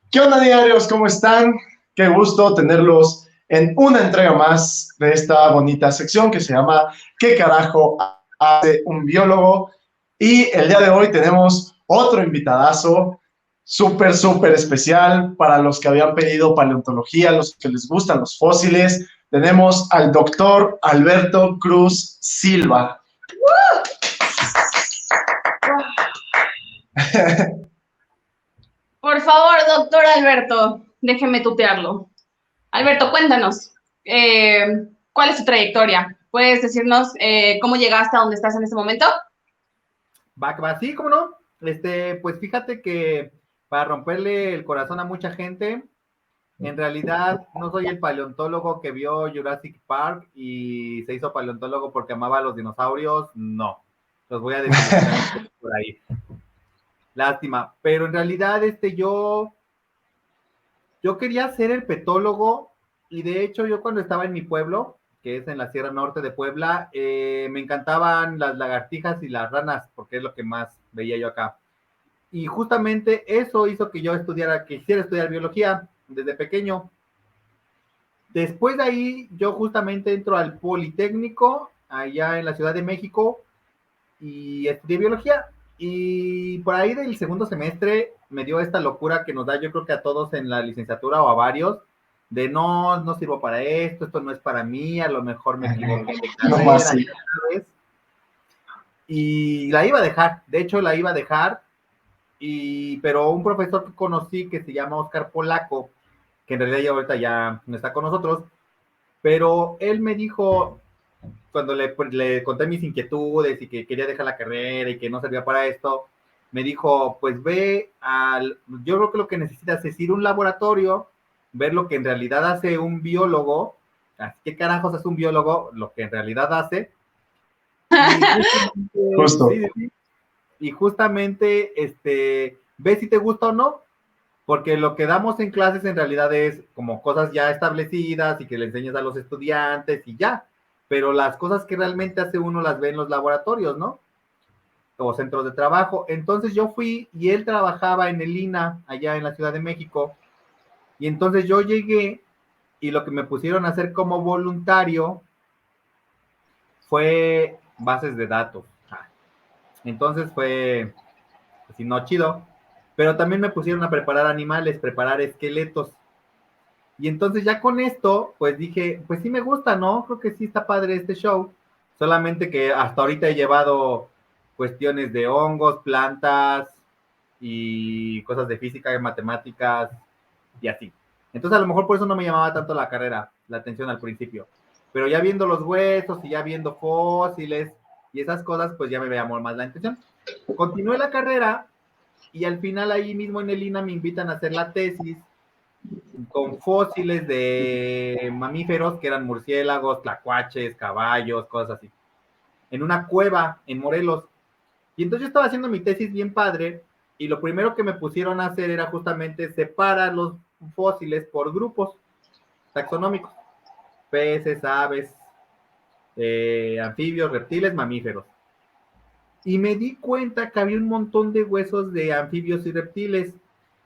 ¿Qué onda, diarios? ¿Cómo están? Qué gusto tenerlos en una entrega más de esta bonita sección que se llama ¿Qué carajo hace un biólogo? Y el día de hoy tenemos otro invitadazo súper especial para los que habían pedido paleontología, los que les gustan los fósiles. Tenemos al doctor Alberto Cruz Silva. Por favor, doctor Alberto, déjeme tutearlo. Alberto, cuéntanos, ¿cuál es tu trayectoria? ¿Puedes decirnos cómo llegaste a donde estás en este momento? Va, sí, ¿cómo no? Pues fíjate que para romperle el corazón a mucha gente, en realidad no soy el paleontólogo que vio Jurassic Park y se hizo paleontólogo porque amaba a los dinosaurios, no. Los voy a desilusionar por ahí. Lástima. Pero en realidad, yo quería ser herpetólogo y de hecho yo cuando estaba en mi pueblo, que es en la Sierra Norte de Puebla, me encantaban las lagartijas y las ranas, porque es lo que más veía yo acá. Y justamente eso hizo que yo quisiera estudiar biología desde pequeño. Después de ahí, yo justamente entro al Politécnico, allá en la Ciudad de México, y estudié biología. Y por ahí del segundo semestre me dio esta locura que nos da, yo creo que a todos en la licenciatura o a varios, de no sirvo para esto no es para mí, a lo mejor me equivoqué de carrera, Sí. ya sabes. Y la iba a dejar, de hecho la iba a dejar, pero un profesor que conocí que se llama Oscar Polaco, que en realidad ya ahorita ya no está con nosotros, pero él me dijo, cuando le conté mis inquietudes y que quería dejar la carrera y que no servía para esto, me dijo, pues yo creo que lo que necesitas es ir a un laboratorio, ver lo que en realidad hace un biólogo, ¿qué carajos hace un biólogo? Lo que en realidad hace. Y justamente, Justo. sí, y justamente, ve si te gusta o no, porque lo que damos en clases en realidad es como cosas ya establecidas y que le enseñas a los estudiantes y ya, pero las cosas que realmente hace uno las ve en los laboratorios, ¿no? O centros de trabajo. Entonces yo fui y él trabajaba en el INA, allá en la Ciudad de México, y entonces yo llegué y lo que me pusieron a hacer como voluntario fue bases de datos. Entonces fue, así no chido, pero también me pusieron a preparar animales, preparar esqueletos. Y entonces ya con esto, pues dije, pues sí me gusta, ¿no? Creo que sí está padre este show. Solamente que hasta ahorita he llevado cuestiones de hongos, plantas y cosas de física y matemáticas y así. Entonces a lo mejor por eso no me llamaba tanto la carrera, la atención al principio. Pero ya viendo los huesos y ya viendo fósiles y esas cosas, pues ya me llamó más la atención. Continué la carrera y al final ahí mismo en el INA me invitan a hacer la tesis con fósiles de mamíferos que eran murciélagos, tlacuaches, caballos, cosas así, en una cueva en Morelos. Y entonces yo estaba haciendo mi tesis bien padre y lo primero que me pusieron a hacer era justamente separar los fósiles por grupos taxonómicos, peces, aves, anfibios, reptiles, mamíferos. Y me di cuenta que había un montón de huesos de anfibios y reptiles.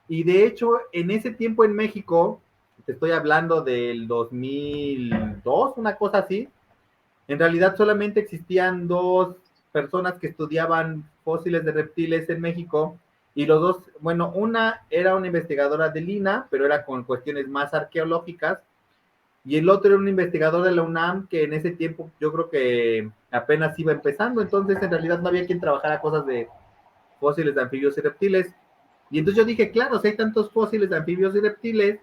Y de hecho, en ese tiempo en México, te estoy hablando del 2002, una cosa así, en realidad solamente existían dos personas que estudiaban fósiles de reptiles en México, y los dos, bueno, una era una investigadora de Lina, pero era con cuestiones más arqueológicas, y el otro era un investigador de la UNAM que en ese tiempo yo creo que apenas iba empezando, entonces en realidad no había quien trabajara cosas de fósiles de anfibios y reptiles. Y entonces yo dije, claro, si hay tantos fósiles de anfibios y reptiles,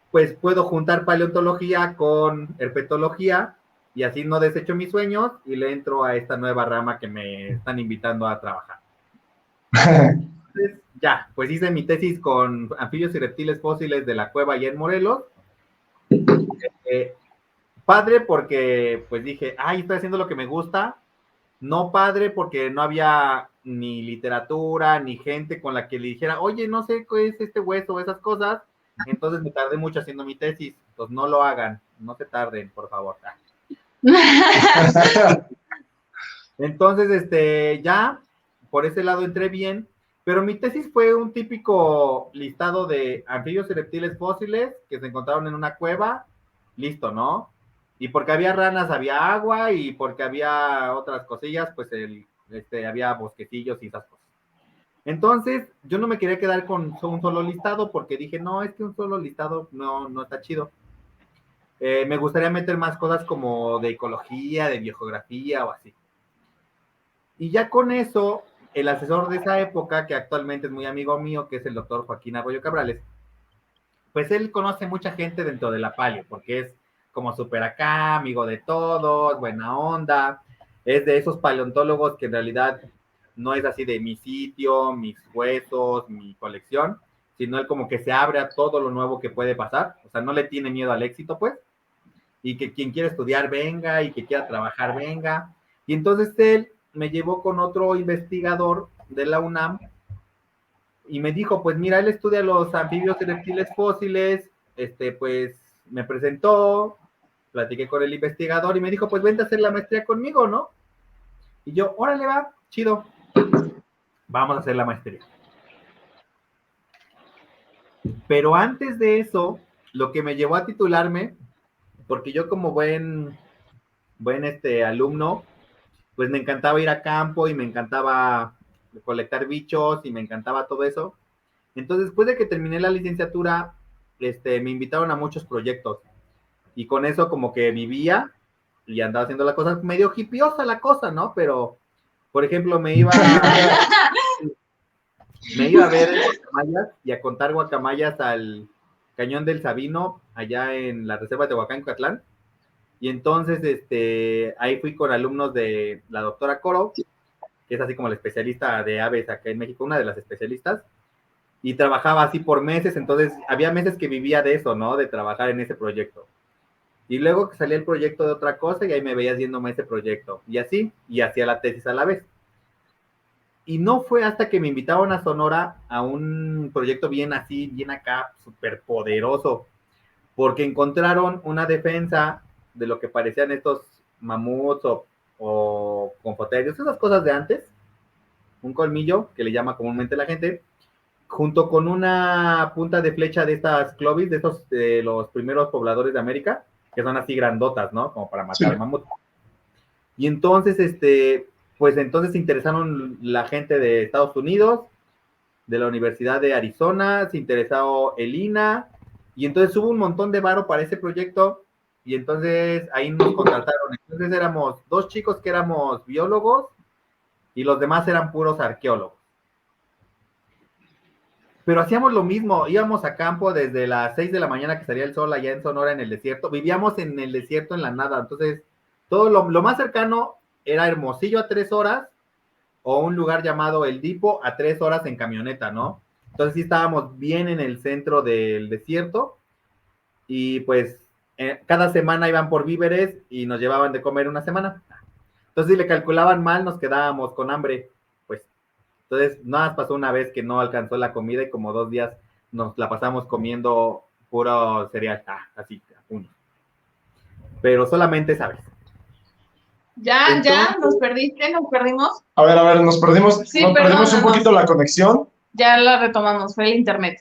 pues puedo juntar paleontología con herpetología y así no desecho mis sueños y le entro a esta nueva rama que me están invitando a trabajar. Entonces, ya, pues hice mi tesis con anfibios y reptiles fósiles de la cueva allá en Morelos. Eh, Padre porque pues dije, ay, estoy haciendo lo que me gusta. No padre porque no había ni literatura, ni gente con la que le dijera, oye, no sé qué es este hueso, esas cosas. Entonces me tardé mucho haciendo mi tesis. Entonces no lo hagan, no se tarden, por favor. Entonces, ya, por ese lado entré bien, Pero mi tesis fue un típico listado de anfibios y reptiles fósiles que se encontraron en una cueva, listo, ¿no? Y porque había ranas había agua y porque había otras cosillas, pues había bosquecillos y esas cosas. Entonces, yo no me quería quedar con un solo listado porque dije, no, es que un solo listado no está chido. Me gustaría meter más cosas como de ecología, de biogeografía o así. Y ya con eso, el asesor de esa época, que actualmente es muy amigo mío, que es el doctor Joaquín Arroyo Cabrales, pues él conoce mucha gente dentro de la paleo, porque es como súper acá, amigo de todos, buena onda, es de esos paleontólogos que en realidad no es así de mi sitio, mis huesos, mi colección, sino él como que se abre a todo lo nuevo que puede pasar, o sea, no le tiene miedo al éxito, pues, y que quien quiera estudiar venga, y que quiera trabajar venga, y entonces él me llevó con otro investigador de la UNAM, y me dijo, pues mira, él estudia los anfibios y reptiles fósiles, pues me presentó, platiqué con el investigador y me dijo, pues vente a hacer la maestría conmigo, ¿no? Y yo, órale, va, chido, vamos a hacer la maestría. Pero antes de eso, lo que me llevó a titularme, porque yo como buen alumno, pues me encantaba ir a campo y me encantaba colectar bichos y me encantaba todo eso. Entonces, después de que terminé la licenciatura, me invitaron a muchos proyectos y con eso como que vivía y andaba haciendo la cosa, medio hipiosa la cosa, ¿no? Pero, por ejemplo, me iba a ver guacamayas y a contar guacamayas al Cañón del Sabino, allá en la reserva de Tehuacán, Coatlán. Y entonces, ahí fui con alumnos de la doctora Coro, que es así como la especialista de aves acá en México, una de las especialistas, y trabajaba así por meses, entonces había meses que vivía de eso, ¿no? De trabajar en ese proyecto. Y luego que salía el proyecto de otra cosa y ahí me veía haciéndome ese proyecto. Y así, y hacía la tesis a la vez. Y no fue hasta que me invitaron a Sonora a un proyecto bien así, bien acá, súper poderoso, porque encontraron una defensa de lo que parecían estos mamuts o confoterios, esas cosas de antes, un colmillo, que le llama comúnmente la gente, junto con una punta de flecha de estas Clovis, de estos los primeros pobladores de América, que son así grandotas, ¿no? Como para matar mamut. Y entonces, pues entonces se interesaron la gente de Estados Unidos, de la Universidad de Arizona, se interesó el INA, y entonces hubo un montón de varo para ese proyecto, y entonces ahí nos contrataron. Entonces éramos 2 chicos que éramos biólogos, y los demás eran puros arqueólogos. Pero hacíamos lo mismo, íbamos a campo desde las 6 de la mañana que salía el sol allá en Sonora en el desierto, vivíamos en el desierto en la nada, entonces todo lo más cercano era Hermosillo a 3 horas o un lugar llamado El Dipo a 3 horas en camioneta, ¿no? Entonces sí estábamos bien en el centro del desierto y pues cada semana iban por víveres y nos llevaban de comer una semana. Entonces si le calculaban mal nos quedábamos con hambre, pues. Entonces nada más pasó una vez que no alcanzó la comida y como 2 días nos la pasamos comiendo puro cereal, así, uno. Pero solamente esa vez. Ya, nos perdiste, nos perdimos. A ver, nos perdimos, Sí, perdimos un poquito la conexión. Ya la retomamos, fue el internet.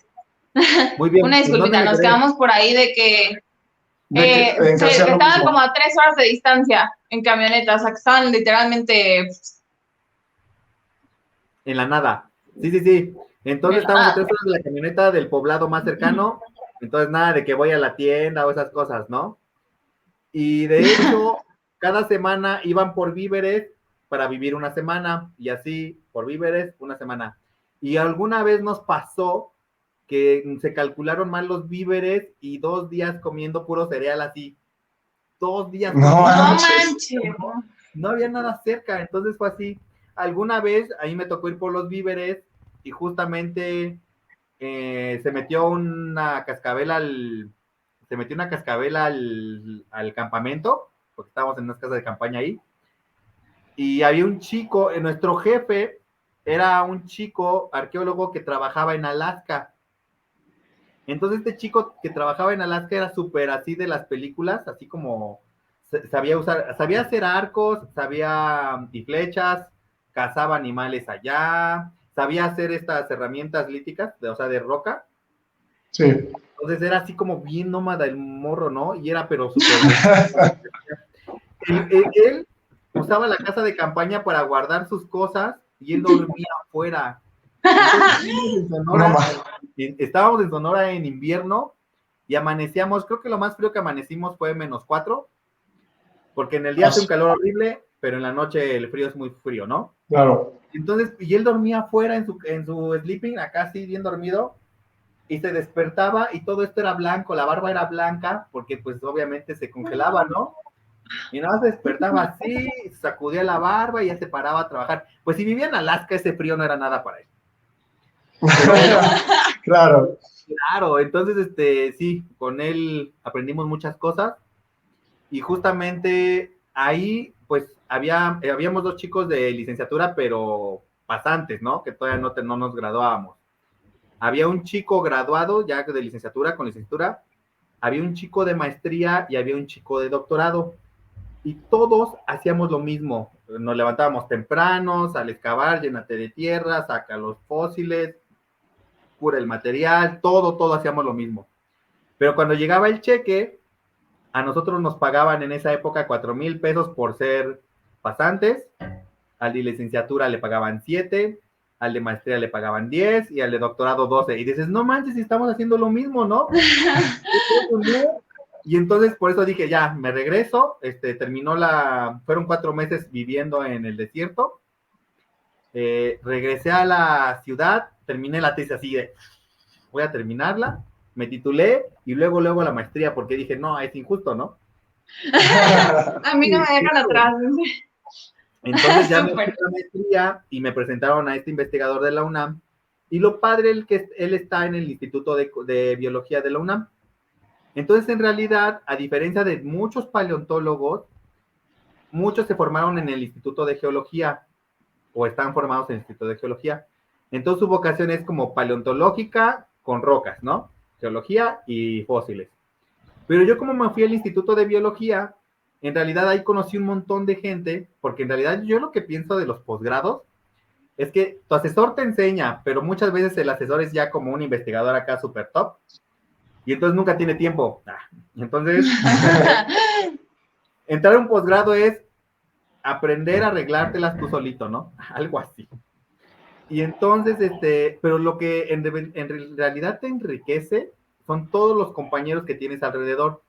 Muy bien. Una disculpita, nos quedamos por ahí de que estaban como a 3 horas de distancia en camioneta, o sea, que estaban literalmente en la nada. Sí. Entonces estábamos a 3 horas de la camioneta del poblado más cercano, entonces nada de que voy a la tienda o esas cosas, ¿no? Y de hecho, cada semana iban por víveres para vivir una semana, y así, por víveres, una semana. Y alguna vez nos pasó que se calcularon mal los víveres y 2 días comiendo puro cereal así. 2 días. No manches. No había nada cerca, entonces fue así. Alguna vez ahí me tocó ir por los víveres y justamente se metió una cascabel al campamento, porque estábamos en unas casas de campaña ahí, y había un chico, nuestro jefe era un chico arqueólogo que trabajaba en Alaska. Entonces este chico que trabajaba en Alaska era súper así de las películas, así como sabía hacer arcos, sabía y flechas, cazaba animales allá, sabía hacer estas herramientas líticas, o sea, de roca. Sí. Entonces era así como bien nómada el morro, ¿no? Y era pero súper... él usaba la casa de campaña para guardar sus cosas y él dormía afuera. Entonces, estábamos en Sonora en invierno y amanecíamos, creo que lo más frío que amanecimos fue -4, porque en el día hace un calor horrible, pero en la noche el frío es muy frío, ¿no? Claro. Entonces, y él dormía afuera en su sleeping, acá así bien dormido, y se despertaba y todo esto era blanco, la barba era blanca, porque pues obviamente se congelaba, ¿no? Y nada más despertaba así, sacudía la barba y ya se paraba a trabajar. Pues si vivía en Alaska, ese frío no era nada para él. Pero bueno, claro. Claro, entonces, sí, con él aprendimos muchas cosas y justamente ahí, pues, habíamos 2 chicos de licenciatura, pero pasantes, ¿no? Que todavía no nos graduábamos. Había un chico graduado ya de licenciatura, con licenciatura, había un chico de maestría y había un chico de doctorado. Y todos hacíamos lo mismo. Nos levantábamos tempranos, al excavar, llénate de tierra, saca los fósiles, cura el material, todo hacíamos lo mismo. Pero cuando llegaba el cheque, a nosotros nos pagaban en esa época 4,000 pesos por ser pasantes, al de licenciatura le pagaban 7, al de maestría le pagaban 10 y al de doctorado 12. Y dices, no manches, si estamos haciendo lo mismo, ¿no? Y entonces por eso dije, ya, me regreso, fueron 4 meses viviendo en el desierto, regresé a la ciudad, terminé la tesis así de, voy a terminarla, me titulé y luego la maestría, porque dije, no, es injusto, ¿no? A mí no me dejan atrás. Entonces ya me fui a la maestría y me presentaron a este investigador de la UNAM. Y lo padre es que él está en el Instituto de Biología de la UNAM. Entonces, en realidad, a diferencia de muchos paleontólogos, muchos se formaron en el Instituto de Geología o están formados en el Instituto de Geología. Entonces, su vocación es como paleontológica con rocas, ¿no? Geología y fósiles. Pero yo como me fui al Instituto de Biología, en realidad ahí conocí un montón de gente, porque en realidad yo lo que pienso de los posgrados es que tu asesor te enseña, pero muchas veces el asesor es ya como un investigador acá super top, y entonces nunca tiene tiempo. Entonces, entrar a un posgrado es aprender a arreglártelas tú solito, ¿no? Algo así. Y entonces, pero lo que en realidad te enriquece son todos los compañeros que tienes alrededor.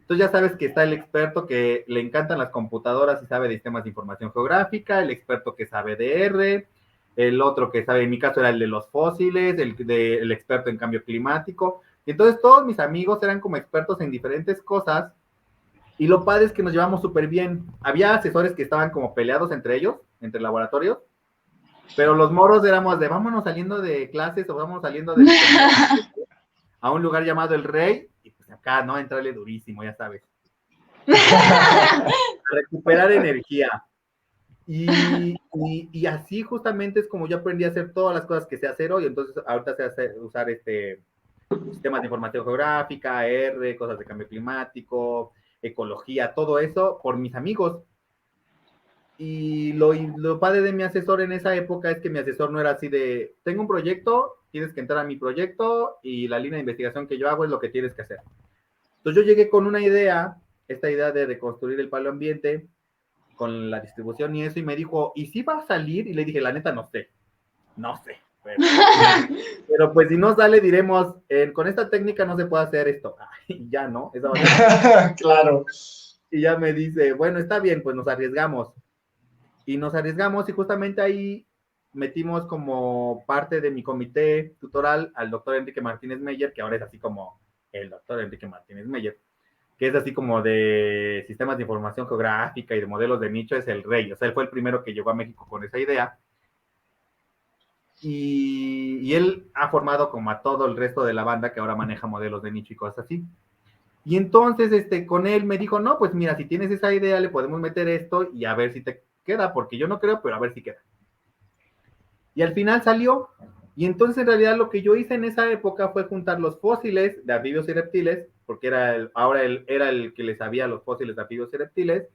Entonces ya sabes que está el experto que le encantan las computadoras y sabe de sistemas de información geográfica, el experto que sabe de R, el otro que sabe, en mi caso era el de los fósiles, el experto en cambio climático. Y entonces todos mis amigos eran como expertos en diferentes cosas y lo padre es que nos llevamos súper bien. Había asesores que estaban como peleados entre ellos, entre laboratorios, pero los moros éramos de vámonos saliendo de clases o vamos saliendo a un lugar llamado El Rey, y pues acá, ¿no? Entrarle durísimo, ya sabes. A recuperar energía. Y así justamente es como yo aprendí a hacer todas las cosas que sé hacer hoy, entonces ahorita sé usar sistemas de información geográfica, R, cosas de cambio climático, ecología, todo eso por mis amigos. Y lo padre de mi asesor en esa época es que mi asesor no era así de, tengo un proyecto, tienes que entrar a mi proyecto y la línea de investigación que yo hago es lo que tienes que hacer. Entonces yo llegué con una idea, esta idea de reconstruir el paleoambiente con la distribución y eso, y me dijo, ¿y si va a salir? Y le dije, la neta, no sé. Pero pues si no sale, diremos, con esta técnica no se puede hacer esto. Ay, ya, ¿no? Esa va a ser... Claro. Y ya me dice, bueno, está bien, pues nos arriesgamos. Y nos arriesgamos y justamente ahí metimos como parte de mi comité tutoral al doctor Enrique Martínez Meyer, que ahora es así como el doctor Enrique Martínez Meyer, que es así como de sistemas de información geográfica y de modelos de nicho, es el rey. O sea, él fue el primero que llegó a México con esa idea. Y él ha formado como a todo el resto de la banda que ahora maneja modelos de nicho y cosas así. Y entonces con él me dijo, no, pues mira, si tienes esa idea, le podemos meter esto y a ver si te queda, porque yo no creo, pero a ver si queda. Y al final salió, y entonces en realidad lo que yo hice en esa época fue juntar los fósiles de anfibios y reptiles, porque era el que le sabía los fósiles de anfibios y reptiles,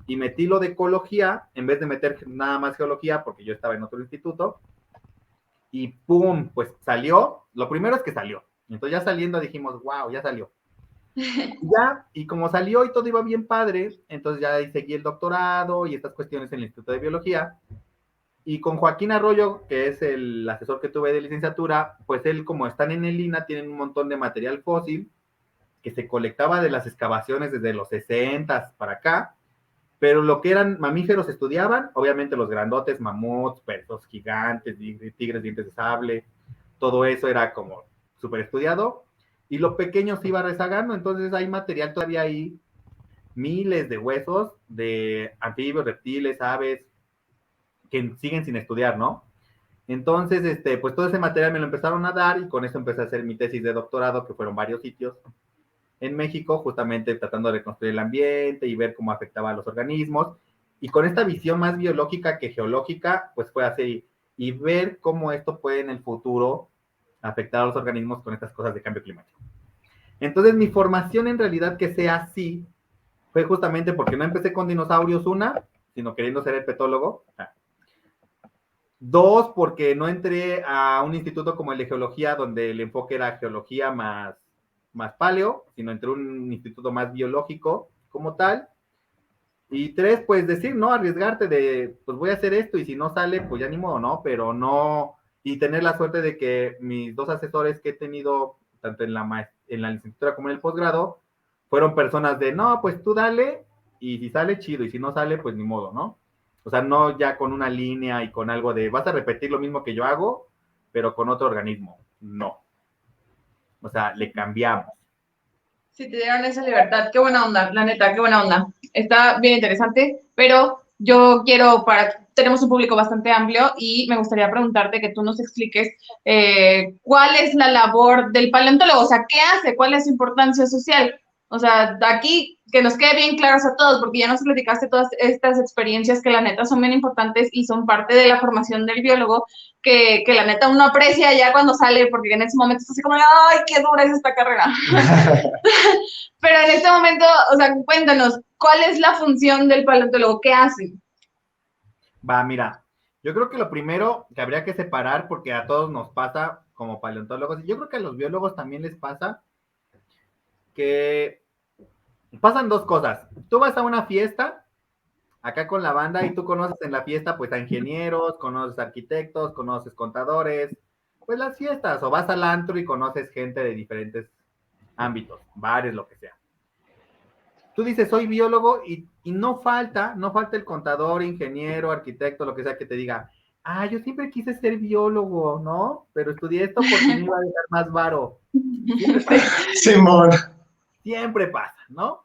y metí lo de ecología, en vez de meter nada más geología, porque yo estaba en otro instituto, y ¡pum! Pues salió. Lo primero es que salió. Entonces ya saliendo dijimos, wow, ya salió. Ya, y como salió y todo iba bien padre, entonces ya ahí seguí el doctorado y estas cuestiones en el Instituto de Biología. Y con Joaquín Arroyo, que es el asesor que tuve de licenciatura, pues él, como están en el INAH, tienen un montón de material fósil que se colectaba de las excavaciones desde los 60 para acá, pero lo que eran mamíferos estudiaban, obviamente los grandotes, mamuts, perros gigantes, tigres, dientes de sable, todo eso era como súper estudiado, y lo pequeño se iba rezagando, entonces hay material todavía ahí, miles de huesos de anfibios, reptiles, aves, que siguen sin estudiar, ¿no? Entonces, pues todo ese material me lo empezaron a dar y con eso empecé a hacer mi tesis de doctorado, que fueron varios sitios en México, justamente tratando de reconstruir el ambiente y ver cómo afectaba a los organismos. Y con esta visión más biológica que geológica, pues fue así. Y ver cómo esto puede en el futuro afectar a los organismos con estas cosas de cambio climático. Entonces, mi formación en realidad que sea así fue justamente porque no empecé con dinosaurios, una, sino queriendo ser herpetólogo. Dos, porque no entré a un instituto como el de geología, donde el enfoque era geología más paleo, sino entré a un instituto más biológico como tal. Y tres, pues decir, ¿no? Arriesgarte de, pues voy a hacer esto y si no sale, pues ya ni modo, ¿no? Pero no, y tener la suerte de que mis dos asesores que he tenido, tanto en la licenciatura como en el posgrado, fueron personas de, no, pues tú dale, y si sale, chido, y si no sale, pues ni modo, ¿no? O sea, no ya con una línea y con algo de, vas a repetir lo mismo que yo hago, pero con otro organismo. No. O sea, le cambiamos. Si te dieron esa libertad, qué buena onda, la neta, qué buena onda. Está bien interesante, pero yo quiero, tenemos un público bastante amplio y me gustaría preguntarte que tú nos expliques cuál es la labor del paleontólogo, o sea, qué hace, cuál es su importancia social. O sea, aquí que nos quede bien claros a todos, porque ya nos platicaste todas estas experiencias que la neta son bien importantes y son parte de la formación del biólogo, que la neta uno aprecia ya cuando sale, porque en ese momento está así como, ay, qué dura es esta carrera. Pero en este momento, o sea, cuéntanos, ¿cuál es la función del paleontólogo? ¿Qué hace? Va, mira, yo creo que lo primero que habría que separar, porque a todos nos pasa como paleontólogos, y yo creo que a los biólogos también les pasa, que pasan dos cosas. Tú vas a una fiesta, acá con la banda, y tú conoces en la fiesta, pues, a ingenieros, conoces arquitectos, conoces contadores, pues las fiestas, o vas al antro y conoces gente de diferentes ámbitos, bares, lo que sea. Tú dices, soy biólogo, y no falta el contador, ingeniero, arquitecto, lo que sea, que te diga, yo siempre quise ser biólogo, ¿no? Pero estudié esto porque me iba a dejar más varo. Simón. Siempre pasa, ¿no?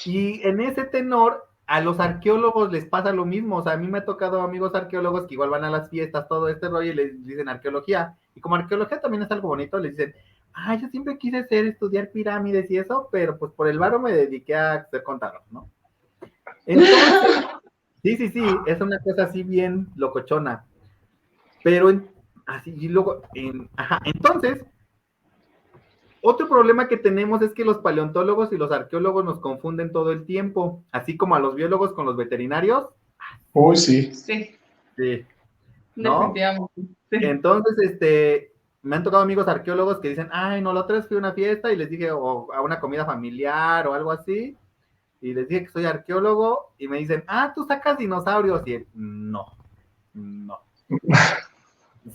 Y en ese tenor, a los arqueólogos les pasa lo mismo. O sea, a mí me ha tocado amigos arqueólogos que igual van a las fiestas, todo este rollo, y les dicen arqueología. Y como arqueología también es algo bonito, les dicen, yo siempre quise estudiar pirámides y eso, pero pues por el varo me dediqué a ser contador, ¿no? Entonces, sí, es una cosa así bien locochona. Pero así, y luego, entonces, otro problema que tenemos es que los paleontólogos y los arqueólogos nos confunden todo el tiempo, así como a los biólogos con los veterinarios. Uy, sí. Sí. Sí. ¿No? Definitivamente. Sí. Entonces, me han tocado amigos arqueólogos que dicen, no, la otra vez fui a una fiesta y les dije, o a una comida familiar o algo así, y les dije que soy arqueólogo, y me dicen, tú sacas dinosaurios, y no.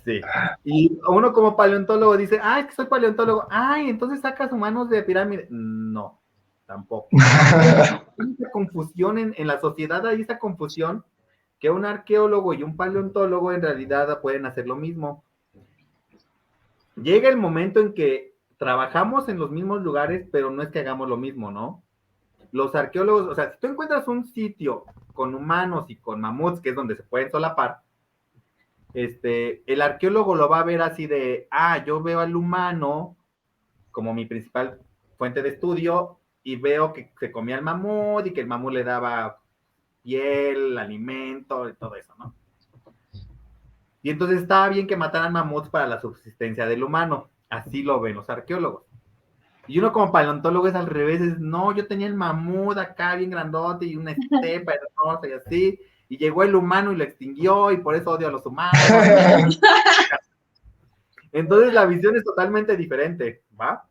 Sí. Y uno como paleontólogo dice, es que soy paleontólogo, entonces sacas humanos de pirámide. No, tampoco. Hay esa confusión en la sociedad, hay esa confusión que un arqueólogo y un paleontólogo en realidad pueden hacer lo mismo. Llega el momento en que trabajamos en los mismos lugares, pero no es que hagamos lo mismo, ¿no? Los arqueólogos, o sea, si tú encuentras un sitio con humanos y con mamuts, que es donde se pueden solapar, el arqueólogo lo va a ver así de, yo veo al humano como mi principal fuente de estudio y veo que se comía el mamut y que el mamut le daba piel, alimento y todo eso, ¿no? Y entonces estaba bien que mataran mamuts para la subsistencia del humano, así lo ven los arqueólogos. Y uno como paleontólogo es al revés, no, yo tenía el mamut acá bien grandote y una estepa hermosa y así, y llegó el humano y lo extinguió y por eso odio a los humanos. Entonces la visión es totalmente diferente, ¿va?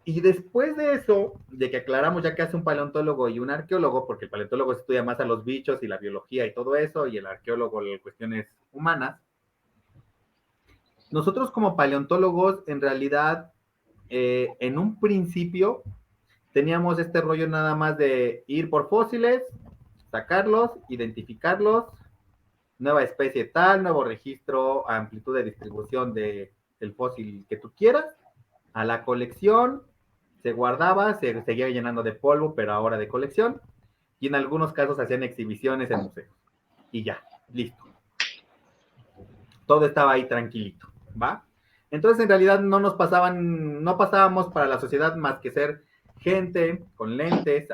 Y después de eso, de que aclaramos ya que hace un paleontólogo y un arqueólogo, porque el paleontólogo estudia más a los bichos y la biología y todo eso, y el arqueólogo las cuestiones humanas, nosotros como paleontólogos, en realidad, en un principio, teníamos este rollo nada más de ir por fósiles, sacarlos, identificarlos, nueva especie tal, nuevo registro, amplitud de distribución del fósil que tú quieras, a la colección, se guardaba, se seguía llenando de polvo, pero ahora de colección, y en algunos casos hacían exhibiciones en museos. Y ya, listo. Todo estaba ahí tranquilito, ¿va? Entonces, en realidad no pasábamos para la sociedad más que ser gente con lentes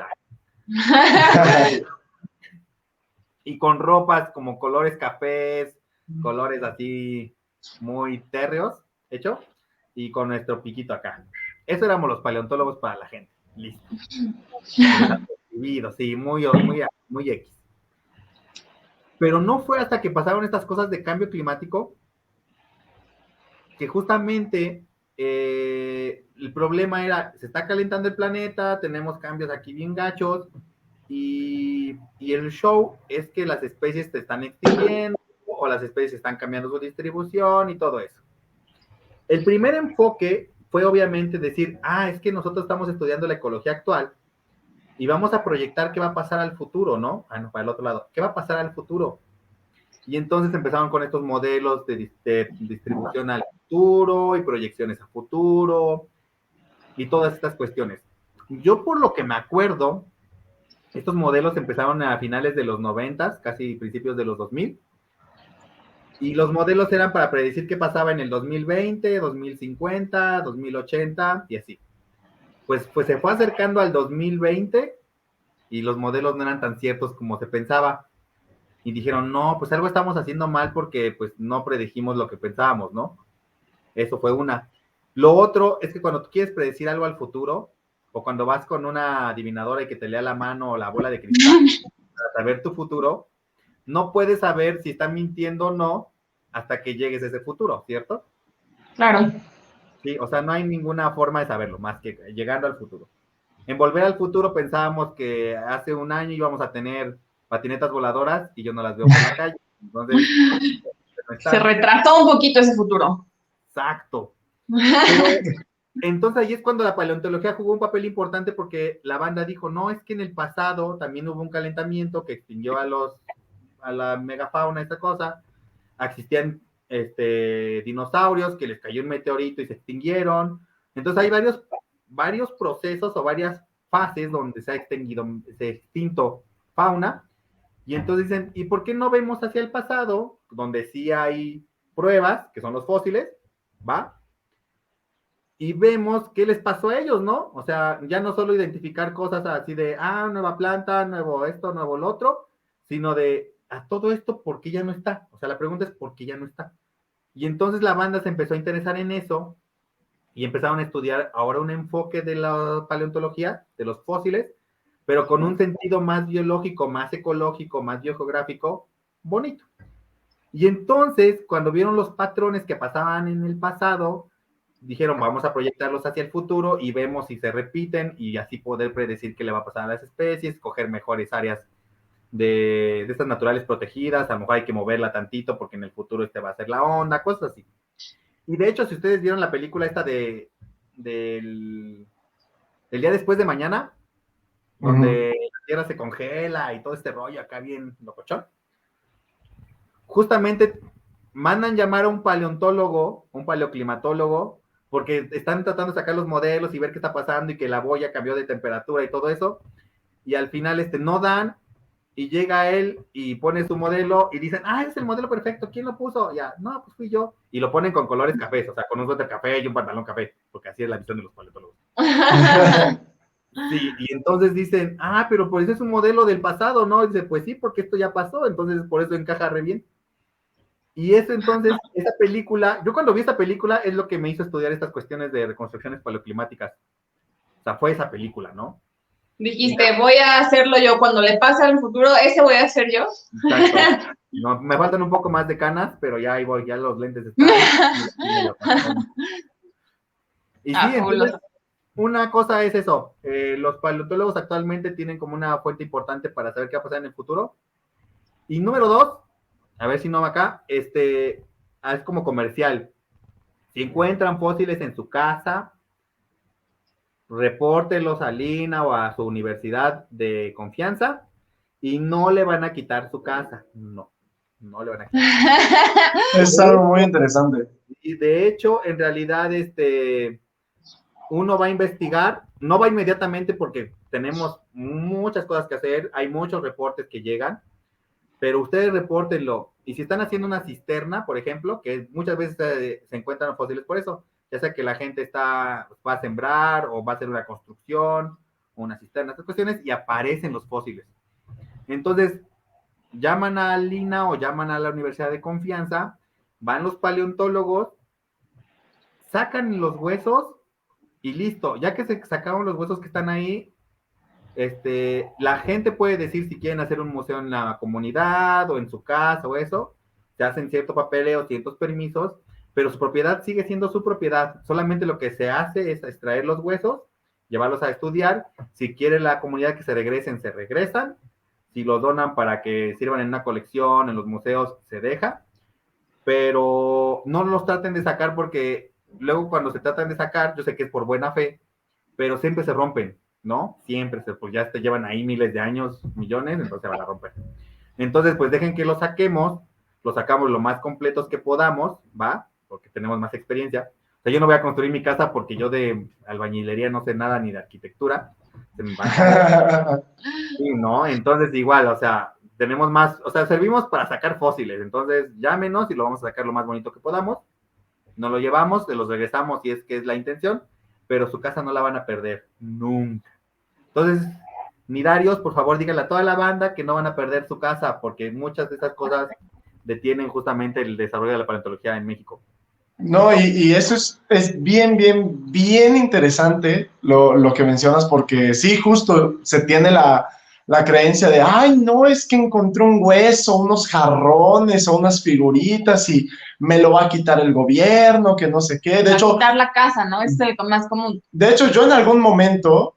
y con ropas como colores cafés, colores así muy térreos, ¿hecho? Y con nuestro piquito acá. Eso éramos los paleontólogos para la gente. Listo. Sí, muy X. Pero no fue hasta que pasaron estas cosas de cambio climático que justamente el problema era, se está calentando el planeta, tenemos cambios aquí bien gachos, y el show es que las especies se están extinguiendo, o las especies están cambiando su distribución y todo eso. El primer enfoque fue obviamente decir, es que nosotros estamos estudiando la ecología actual, y vamos a proyectar qué va a pasar al futuro, ¿no? No, para el otro lado, ¿qué va a pasar al futuro? Y entonces empezaron con estos modelos de distribución al futuro y proyecciones a futuro y todas estas cuestiones. Yo por lo que me acuerdo, estos modelos empezaron a finales de los 90, casi principios de los 2000, y los modelos eran para predecir qué pasaba en el 2020, 2050, 2080 y así. Pues se fue acercando al 2020 y los modelos no eran tan ciertos como se pensaba. Y dijeron, no, pues algo estamos haciendo mal porque pues no predijimos lo que pensábamos, ¿no? Eso fue una. Lo otro es que cuando tú quieres predecir algo al futuro, o cuando vas con una adivinadora y que te lea la mano o la bola de cristal para saber tu futuro, no puedes saber si están mintiendo o no hasta que llegues a ese futuro, ¿cierto? Claro. Sí, o sea, no hay ninguna forma de saberlo más que llegando al futuro. En Volver al Futuro pensábamos que hace un año íbamos a tener patinetas voladoras y yo no las veo por la calle. Entonces, se retrasó un poquito ese futuro. Exacto. Pero, entonces ahí es cuando la paleontología jugó un papel importante porque la banda dijo, no, es que en el pasado también hubo un calentamiento que extinguió a la megafauna, esta cosa. Existían dinosaurios que les cayó un meteorito y se extinguieron. Entonces hay varios procesos o varias fases donde se ha extinto fauna. Y entonces dicen, ¿y por qué no vemos hacia el pasado, donde sí hay pruebas, que son los fósiles, ¿va? Y vemos qué les pasó a ellos, ¿no? O sea, ya no solo identificar cosas así de, nueva planta, nuevo esto, nuevo lo otro, sino de, a todo esto, ¿por qué ya no está? O sea, la pregunta es, ¿por qué ya no está? Y entonces la banda se empezó a interesar en eso y empezaron a estudiar ahora un enfoque de la paleontología, de los fósiles, pero con un sentido más biológico, más ecológico, más biogeográfico, bonito. Y entonces, cuando vieron los patrones que pasaban en el pasado, dijeron, vamos a proyectarlos hacia el futuro y vemos si se repiten y así poder predecir qué le va a pasar a las especies, coger mejores áreas de estas naturales protegidas, a lo mejor hay que moverla tantito porque en el futuro va a ser la onda, cosas así. Y de hecho, si ustedes vieron la película esta del día después de mañana, donde la Tierra se congela y todo este rollo acá bien locochón, justamente mandan llamar a un paleontólogo, un paleoclimatólogo, porque están tratando de sacar los modelos y ver qué está pasando y que la boya cambió de temperatura y todo eso, y al final no dan, y llega él y pone su modelo y dicen, es el modelo perfecto, ¿quién lo puso? Ya, no, pues fui yo. Y lo ponen con colores cafés, o sea, con un suéter café y un pantalón café, porque así es la visión de los paleontólogos. Sí, y entonces dicen, pero por eso es un modelo del pasado, ¿no? Y dice, pues sí, porque esto ya pasó, entonces por eso encaja re bien. Y eso entonces, esa película, yo cuando vi esta película es lo que me hizo estudiar estas cuestiones de reconstrucciones paleoclimáticas. O sea, fue esa película, ¿no? Dijiste, voy a hacerlo yo. Cuando le pase al futuro, ese voy a hacer yo. Exacto. No, me faltan un poco más de canas, pero ya ahí voy, ya los lentes están. Y sí, entonces, una cosa es eso. Los paleontólogos actualmente tienen como una fuente importante para saber qué va a pasar en el futuro. Y número 2, a ver si no acá, es como comercial. Si encuentran fósiles en su casa, repórtelos a Lina o a su universidad de confianza y no le van a quitar su casa. No, no le van a quitar. Es algo muy interesante. Y de hecho, en realidad, uno va a investigar, no va inmediatamente porque tenemos muchas cosas que hacer, hay muchos reportes que llegan, pero ustedes repórtenlo. Y si están haciendo una cisterna, por ejemplo, que muchas veces se encuentran fósiles por eso, ya sea que la gente va a sembrar o va a hacer una construcción, o una cisterna, estas cuestiones, y aparecen los fósiles. Entonces, llaman a Lina o llaman a la universidad de confianza, van los paleontólogos, sacan los huesos y listo. Ya que se sacaron los huesos que están ahí, la gente puede decir si quieren hacer un museo en la comunidad o en su casa o eso, se hacen cierto papeleo, ciertos permisos, pero su propiedad sigue siendo su propiedad. Solamente lo que se hace es extraer los huesos, llevarlos a estudiar. Si quiere la comunidad que se regresen, se regresan. Si los donan para que sirvan en una colección, en los museos, se deja. Pero no los traten de sacar porque luego cuando se tratan de sacar, yo sé que es por buena fe, pero siempre se rompen, ¿no? Siempre pues ya te llevan ahí miles de años, millones, entonces se van a romper. Entonces, pues dejen que los saquemos, los sacamos lo más completos que podamos, ¿va? Porque tenemos más experiencia. O sea, yo no voy a construir mi casa porque yo de albañilería no sé nada ni de arquitectura. Se me va. Sí, ¿no? Entonces, igual, o sea, tenemos más, o sea, servimos para sacar fósiles. Entonces, llámenos y lo vamos a sacar lo más bonito que podamos. Nos lo llevamos, se los regresamos si es que es la intención, pero su casa no la van a perder nunca. Entonces, Nidarios, por favor, díganle a toda la banda que no van a perder su casa, porque muchas de estas cosas detienen justamente el desarrollo de la paleontología en México. No, y eso es bien, bien, bien interesante lo que mencionas, porque sí, justo se tiene la creencia de, ay, no, es que encontré un hueso, unos jarrones o unas figuritas y me lo va a quitar el gobierno, que no sé qué. De hecho, quitar la casa, ¿no? Es el más común. De hecho, yo en algún momento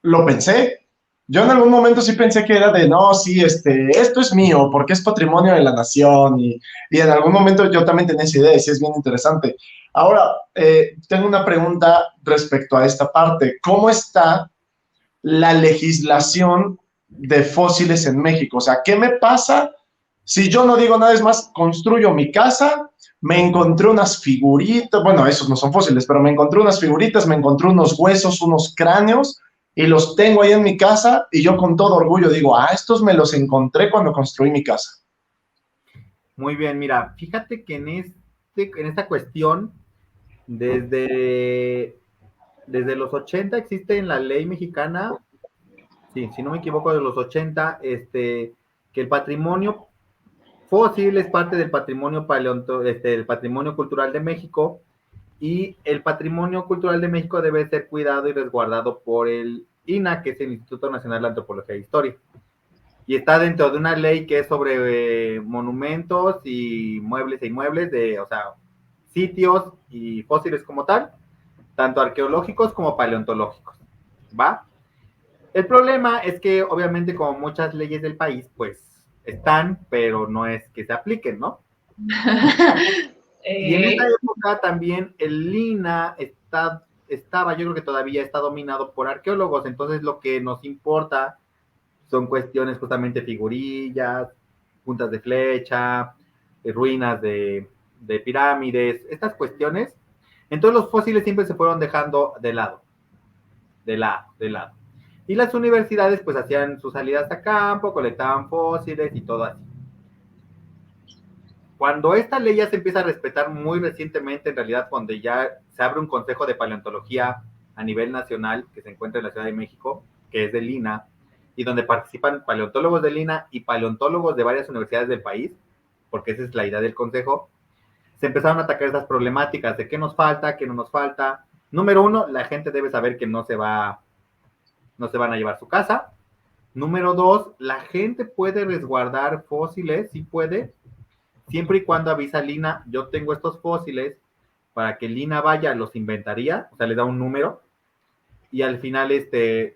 lo pensé. Yo en algún momento sí pensé que era de, no, sí, esto es mío, porque es patrimonio de la nación, y en algún momento yo también tenía esa idea, y sí es bien interesante. Ahora, tengo una pregunta respecto a esta parte. ¿Cómo está la legislación de fósiles en México? O sea, ¿qué me pasa si yo no digo nada? Es más, construyo mi casa, me encontré unas figuritas, bueno, esos no son fósiles, pero me encontré unas figuritas, me encontré unos huesos, unos cráneos, y los tengo ahí en mi casa, y yo con todo orgullo digo, estos me los encontré cuando construí mi casa. Muy bien, mira, fíjate que en esta cuestión, desde los 80 existe en la ley mexicana, sí, si no me equivoco, de los 80, que el patrimonio fósil es parte del patrimonio del patrimonio cultural de México, y el patrimonio cultural de México debe ser cuidado y resguardado por el INAH, que es el Instituto Nacional de Antropología e Historia. Y está dentro de una ley que es sobre monumentos y muebles e inmuebles, o sea, sitios y fósiles como tal, tanto arqueológicos como paleontológicos, ¿va? El problema es que, obviamente, como muchas leyes del país, pues están, pero no es que se apliquen, ¿no? Y en esta época también el INAH estaba, yo creo que todavía está dominado por arqueólogos, entonces lo que nos importa son cuestiones justamente figurillas, puntas de flecha, ruinas de pirámides, estas cuestiones. Entonces los fósiles siempre se fueron dejando de lado. Y las universidades pues hacían sus salidas a campo, colectaban fósiles y todo así. Cuando esta ley ya se empieza a respetar muy recientemente, en realidad cuando ya se abre un consejo de paleontología a nivel nacional que se encuentra en la Ciudad de México, que es del INAH, y donde participan paleontólogos del INAH y paleontólogos de varias universidades del país, porque esa es la idea del consejo, se empezaron a atacar esas problemáticas de qué nos falta, qué no nos falta. Número uno, la gente debe saber que no se va no se van a llevar su casa. Número 2, la gente puede resguardar fósiles, sí puede, siempre y cuando avisa a Lina, yo tengo estos fósiles, para que Lina vaya, los inventaría, o sea, le da un número, y al final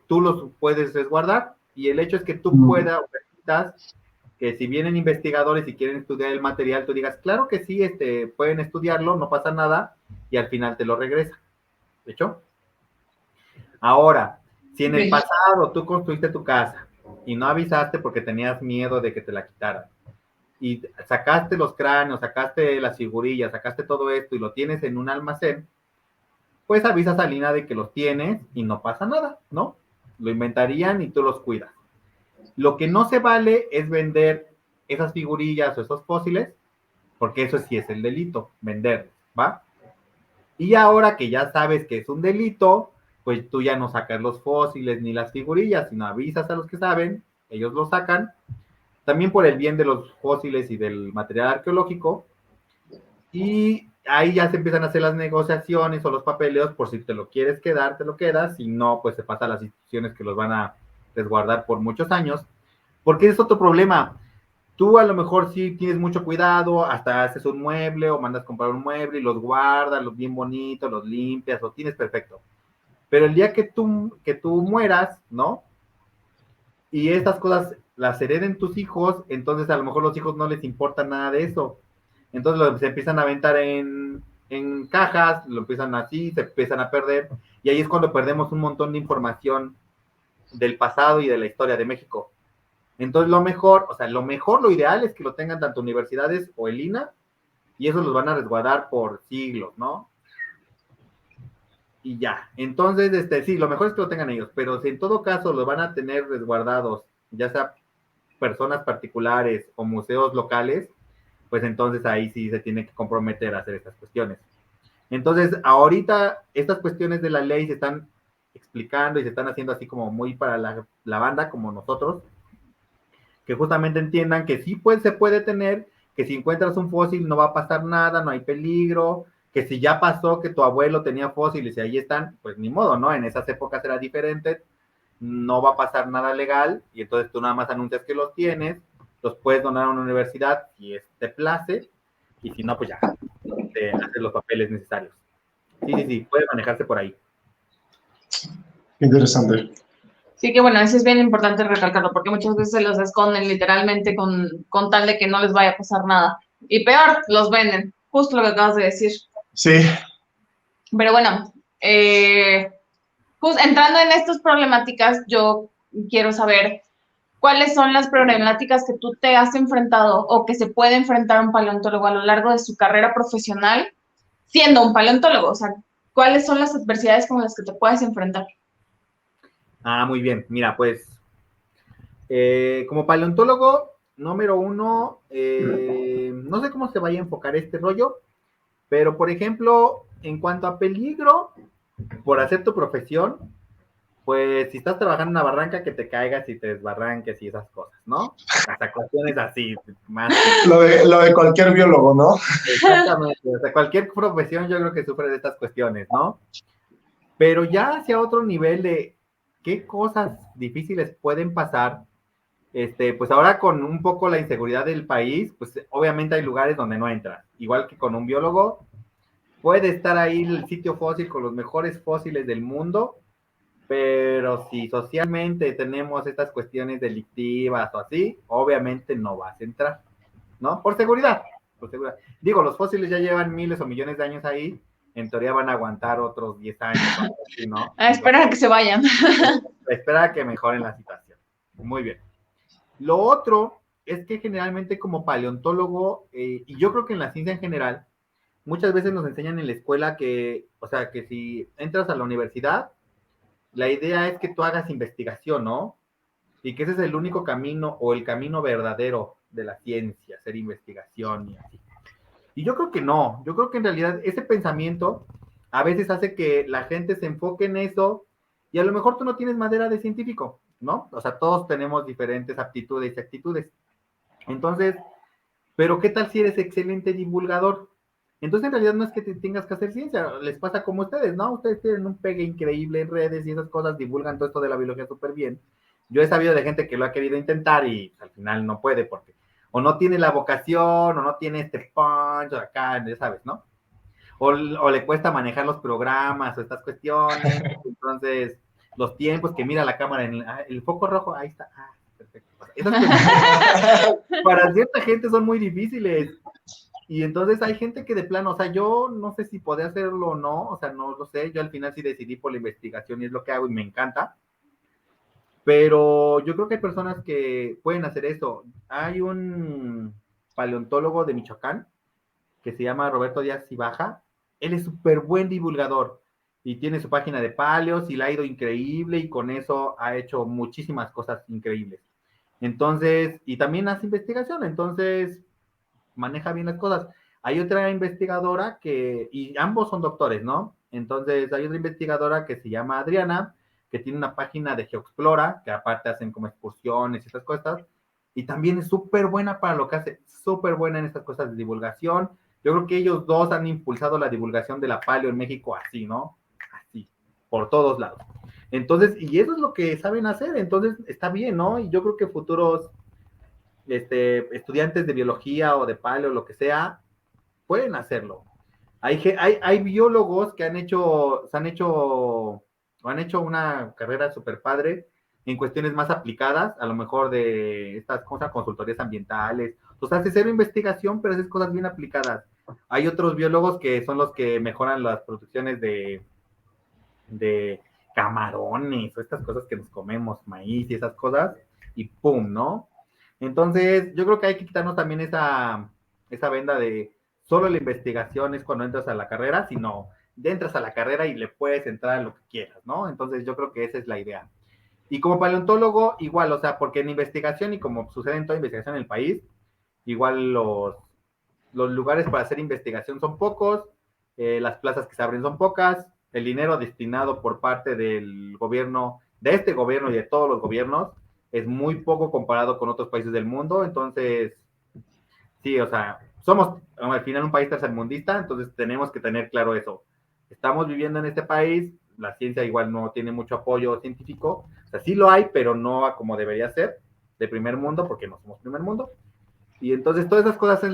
tú los puedes resguardar, y el hecho es que tú puedas, que si vienen investigadores y quieren estudiar el material, tú digas, claro que sí, pueden estudiarlo, no pasa nada, y al final te lo regresa. ¿De hecho? Ahora, si en el pasado tú construiste tu casa y no avisaste porque tenías miedo de que te la quitaran, y sacaste los cráneos, sacaste las figurillas, sacaste todo esto y lo tienes en un almacén, pues avisas a Lina de que los tienes y no pasa nada, ¿no? Lo inventarían y tú los cuidas. Lo que no se vale es vender esas figurillas o esos fósiles, porque eso sí es el delito, vender, ¿va? Y ahora que ya sabes que es un delito, pues tú ya no sacas los fósiles ni las figurillas, sino avisas a los que saben, ellos los sacan, también por el bien de los fósiles y del material arqueológico, y ahí ya se empiezan a hacer las negociaciones o los papeleos, por si te lo quieres quedar, te lo quedas, si no, pues se pasa a las instituciones que los van a resguardar por muchos años, porque es otro problema. Tú a lo mejor sí tienes mucho cuidado, hasta haces un mueble o mandas comprar un mueble y los guardas, los bien bonitos, los limpias, lo tienes perfecto. Pero el día que tú mueras, ¿no? Y estas cosas las hereden tus hijos, entonces a lo mejor los hijos no les importa nada de eso. Entonces se empiezan a aventar en cajas, lo empiezan así, se empiezan a perder, y ahí es cuando perdemos un montón de información del pasado y de la historia de México. Entonces lo mejor, lo ideal es que lo tengan tanto universidades o el INA, y eso los van a resguardar por siglos, ¿no? Y ya, entonces, sí, lo mejor es que lo tengan ellos, pero si en todo caso lo van a tener resguardados, ya sea personas particulares o museos locales, pues entonces ahí sí se tiene que comprometer a hacer estas cuestiones. Entonces, ahorita estas cuestiones de la ley se están explicando y se están haciendo así como muy para la banda, como nosotros, que justamente entiendan que sí se puede tener, que si encuentras un fósil no va a pasar nada, no hay peligro, que si ya pasó que tu abuelo tenía fósiles y ahí están, pues ni modo, ¿no? En esas épocas era diferente, no va a pasar nada legal, y entonces tú nada más anuncias que los tienes, los puedes donar a una universidad si te place, y si no, pues ya, te haces los papeles necesarios. Sí, puede manejarse por ahí. Interesante. Sí, que bueno, eso es bien importante recalcarlo, porque muchas veces se los esconden literalmente con tal de que no les vaya a pasar nada. Y peor, los venden, justo lo que acabas de decir. Sí. Pero bueno, entrando en estas problemáticas, yo quiero saber cuáles son las problemáticas que tú te has enfrentado o que se puede enfrentar un paleontólogo a lo largo de su carrera profesional siendo un paleontólogo. O sea, ¿cuáles son las adversidades con las que te puedes enfrentar? Muy bien. Mira, pues, como paleontólogo, número 1, no sé cómo se vaya a enfocar este rollo, pero, por ejemplo, en cuanto a peligro, por hacer tu profesión, pues, si estás trabajando en una barranca, que te caigas y te desbarranques y esas cosas, ¿no? Hasta cuestiones así, más. Lo de cualquier biólogo, ¿no? Exactamente. O sea, cualquier profesión yo creo que sufre de estas cuestiones, ¿no? Pero ya hacia otro nivel de qué cosas difíciles pueden pasar, pues ahora con un poco la inseguridad del país, pues obviamente hay lugares donde no entra. Igual que con un biólogo, puede estar ahí el sitio fósil con los mejores fósiles del mundo, pero si socialmente tenemos estas cuestiones delictivas o así, obviamente no vas a entrar, ¿no? Por seguridad. Digo, los fósiles ya llevan miles o millones de años ahí, en teoría van a aguantar otros 10 años, así, ¿no? Espera a que se vayan. Espera a que mejoren la situación. Muy bien. Lo otro es que generalmente como paleontólogo, y yo creo que en la ciencia en general, muchas veces nos enseñan en la escuela que, o sea, que si entras a la universidad, la idea es que tú hagas investigación, ¿no? Y que ese es el único camino o el camino verdadero de la ciencia, hacer investigación y así. Y yo creo que no, yo creo que en realidad ese pensamiento a veces hace que la gente se enfoque en eso y a lo mejor tú no tienes madera de científico, ¿no? O sea, todos tenemos diferentes aptitudes y actitudes. Entonces, pero ¿qué tal si eres excelente divulgador? Entonces, en realidad no es que te tengas que hacer ciencia, les pasa como ustedes, ¿no? Ustedes tienen un pegue increíble en redes y esas cosas, divulgan todo esto de la biología súper bien. Yo he sabido de gente que lo ha querido intentar y al final no puede porque o no tiene la vocación o no tiene este punch acá, ya sabes, ¿no? O le cuesta manejar los programas o estas cuestiones. Entonces, los tiempos que mira la cámara, en el foco rojo, ahí está. Ah, perfecto. Esas cuestiones para cierta gente son muy difíciles. Y entonces hay gente que de plano, o sea, yo no sé si podía hacerlo o no, o sea, no lo sé. Yo al final sí decidí por la investigación y es lo que hago y me encanta. Pero yo creo que hay personas que pueden hacer eso. Hay un paleontólogo de Michoacán que se llama Roberto Díaz Cibaja. Él es súper buen divulgador y tiene su página de paleos y le ha ido increíble y con eso ha hecho muchísimas cosas increíbles. Entonces, y también hace investigación, entonces maneja bien las cosas. Hay otra investigadora y ambos son doctores, ¿no? Entonces, hay otra investigadora que se llama Adriana, que tiene una página de Geoexplora, que aparte hacen como excursiones y estas cosas, y también es súper buena para lo que hace, súper buena en estas cosas de divulgación. Yo creo que ellos dos han impulsado la divulgación de la paleo en México así, ¿no? Así, por todos lados. Entonces, y eso es lo que saben hacer, entonces está bien, ¿no? Y yo creo que futuros estudiantes de biología o de paleo, lo que sea, pueden hacerlo. Hay biólogos que han hecho una carrera súper padre en cuestiones más aplicadas, a lo mejor de estas cosas, consultorías ambientales. O sea, haces cero investigación, pero haces cosas bien aplicadas. Hay otros biólogos que son los que mejoran las producciones de camarones o estas cosas que nos comemos, maíz y esas cosas, y pum, ¿no? Entonces, yo creo que hay que quitarnos también esa venda de solo la investigación es cuando entras a la carrera, sino entras a la carrera y le puedes entrar a lo que quieras, ¿no? Entonces, yo creo que esa es la idea. Y como paleontólogo, igual, o sea, porque en investigación y como sucede en toda investigación en el país, igual los lugares para hacer investigación son pocos, las plazas que se abren son pocas, el dinero destinado por parte del gobierno, de este gobierno y de todos los gobiernos, es muy poco comparado con otros países del mundo, entonces, sí, o sea, somos al final un país tercermundista, entonces tenemos que tener claro eso. Estamos viviendo en este país, la ciencia igual no tiene mucho apoyo científico, o sea, sí lo hay, pero no como debería ser, de primer mundo, porque no somos primer mundo. Y entonces todas esas cosas son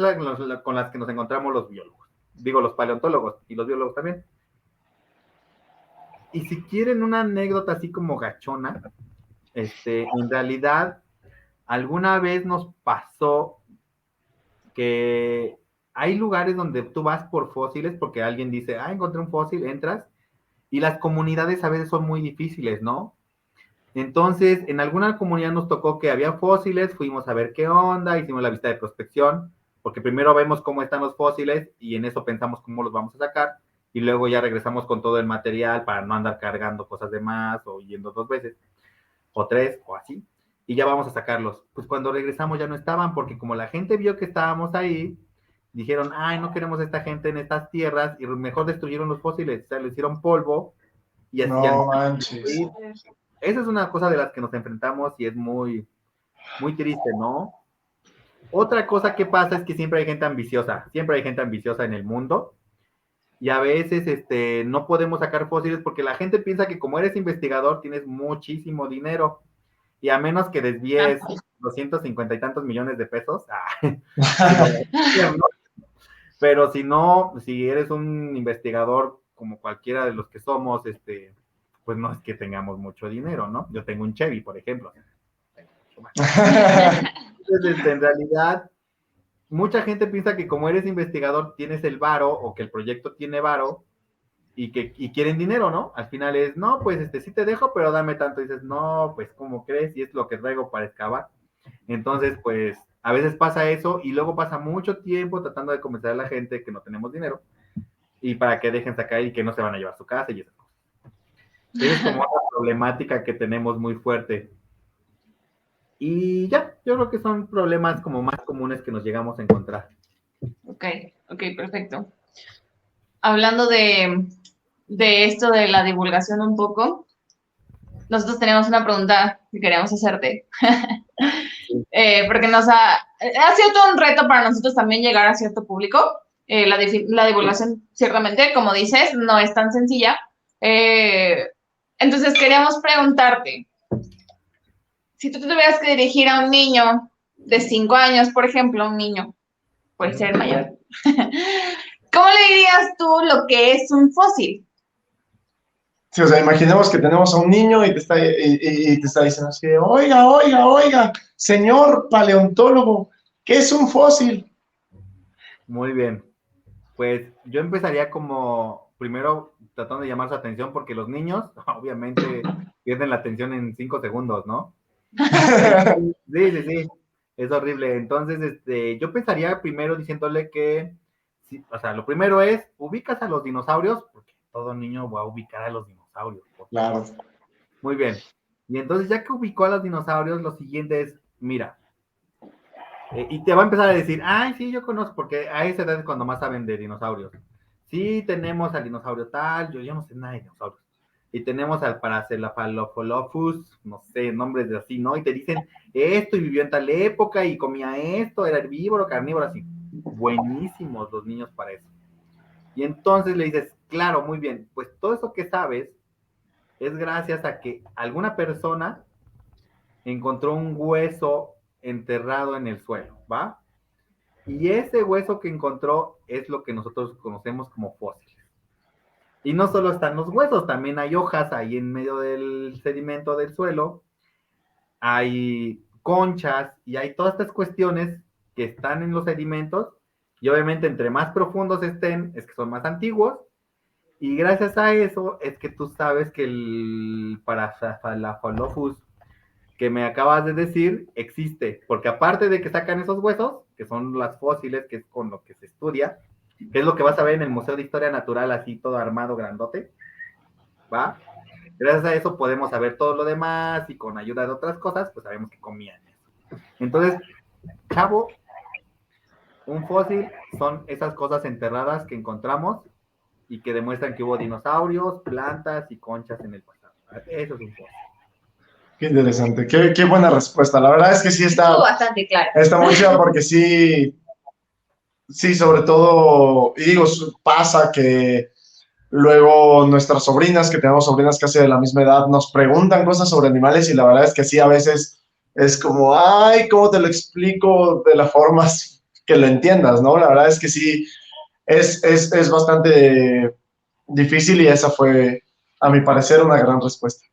con las que nos encontramos los biólogos, digo los paleontólogos y los biólogos también. Y si quieren una anécdota así como gachona, en realidad alguna vez nos pasó que hay lugares donde tú vas por fósiles porque alguien dice, encontré un fósil, entras, y las comunidades a veces son muy difíciles, ¿no? Entonces, en alguna comunidad nos tocó que había fósiles, fuimos a ver qué onda, hicimos la visita de prospección, porque primero vemos cómo están los fósiles y en eso pensamos cómo los vamos a sacar, y luego ya regresamos con todo el material para no andar cargando cosas de más o yendo 2 veces, o 3, o así, y ya vamos a sacarlos. Pues cuando regresamos ya no estaban, porque como la gente vio que estábamos ahí, dijeron, no queremos a esta gente en estas tierras, y mejor destruyeron los fósiles, o sea, le hicieron polvo, y así no ya no manches. Esa es una cosa de las que nos enfrentamos y es muy, muy triste, ¿no? Otra cosa que pasa es que siempre hay gente ambiciosa en el mundo y a veces no podemos sacar fósiles porque la gente piensa que como eres investigador tienes muchísimo dinero y a menos que desvíes 250 y tantos millones de pesos, pero si no, si eres un investigador como cualquiera de los que somos, pues no es que tengamos mucho dinero, ¿no? Yo tengo un Chevy, por ejemplo. Entonces, en realidad, mucha gente piensa que como eres investigador tienes el varo o que el proyecto tiene varo y quieren dinero, ¿no? Al final es, no, pues sí te dejo, pero dame tanto. Y dices, no, pues ¿cómo crees? Y es lo que traigo para excavar. Entonces, pues a veces pasa eso y luego pasa mucho tiempo tratando de convencer a la gente que no tenemos dinero y para que dejen sacar y que no se van a llevar su casa y esas cosas. Esa es como una problemática que tenemos muy fuerte. Y ya, yo creo que son problemas como más comunes que nos llegamos a encontrar. Ok, perfecto. Hablando de esto de la divulgación un poco, nosotros tenemos una pregunta que queríamos hacerte. Porque ha sido todo un reto para nosotros también llegar a cierto público. la divulgación, ciertamente, como dices, no es tan sencilla. Entonces, queríamos preguntarte, si tú te tuvieras que dirigir a un niño de 5 años, por ejemplo, un niño, puede ser mayor, ¿cómo le dirías tú lo que es un fósil? Sí, o sea, imaginemos que tenemos a un niño y te está diciendo así, oiga, señor paleontólogo, ¿qué es un fósil? Muy bien. Pues yo empezaría como, primero, tratando de llamar su atención, porque los niños, obviamente, pierden la atención en 5 segundos, ¿no? Sí, es horrible. Entonces, yo pensaría primero diciéndole que, sí, o sea, lo primero es, ubicas a los dinosaurios, porque todo niño va a ubicar a los dinosaurios. Claro. Muy bien. Y entonces, ya que ubicó a los dinosaurios, lo siguiente es, mira, y te va a empezar a decir, ay, sí, yo conozco, porque a esa edad es cuando más saben de dinosaurios. Sí, tenemos al dinosaurio tal, yo no sé nada de dinosaurios. Y tenemos al Paracelophalopus, no sé, nombres de así, ¿no? Y te dicen esto y vivió en tal época y comía esto, era herbívoro, carnívoro, así. Buenísimos los niños para eso. Y entonces le dices, claro, muy bien, pues todo eso que sabes es gracias a que alguna persona encontró un hueso enterrado en el suelo, ¿va? Y ese hueso que encontró es lo que nosotros conocemos como fósiles. Y no solo están los huesos, también hay hojas ahí en medio del sedimento del suelo, hay conchas y hay todas estas cuestiones que están en los sedimentos y obviamente entre más profundos estén es que son más antiguos y gracias a eso es que tú sabes que el Paracelophalopus que me acabas de decir existe, porque aparte de que sacan esos huesos, que son las fósiles, que es con lo que se estudia, que es lo que vas a ver en el Museo de Historia Natural, así todo armado, grandote, ¿va? Gracias a eso podemos saber todo lo demás y con ayuda de otras cosas, pues sabemos que comían eso. Entonces, chavo, un fósil son esas cosas enterradas que encontramos y que demuestran que hubo dinosaurios, plantas y conchas en el pasado. Eso es un fósil. Qué interesante, qué buena respuesta. La verdad es que sí Estuvo bastante claro. está muy chida porque sí, sobre todo, y digo, pasa que luego nuestras sobrinas, que tenemos sobrinas casi de la misma edad, nos preguntan cosas sobre animales y la verdad es que sí, a veces es como, ay, ¿cómo te lo explico de la forma que lo entiendas, ¿no? La verdad es que sí, es bastante difícil y esa fue, a mi parecer, una gran respuesta.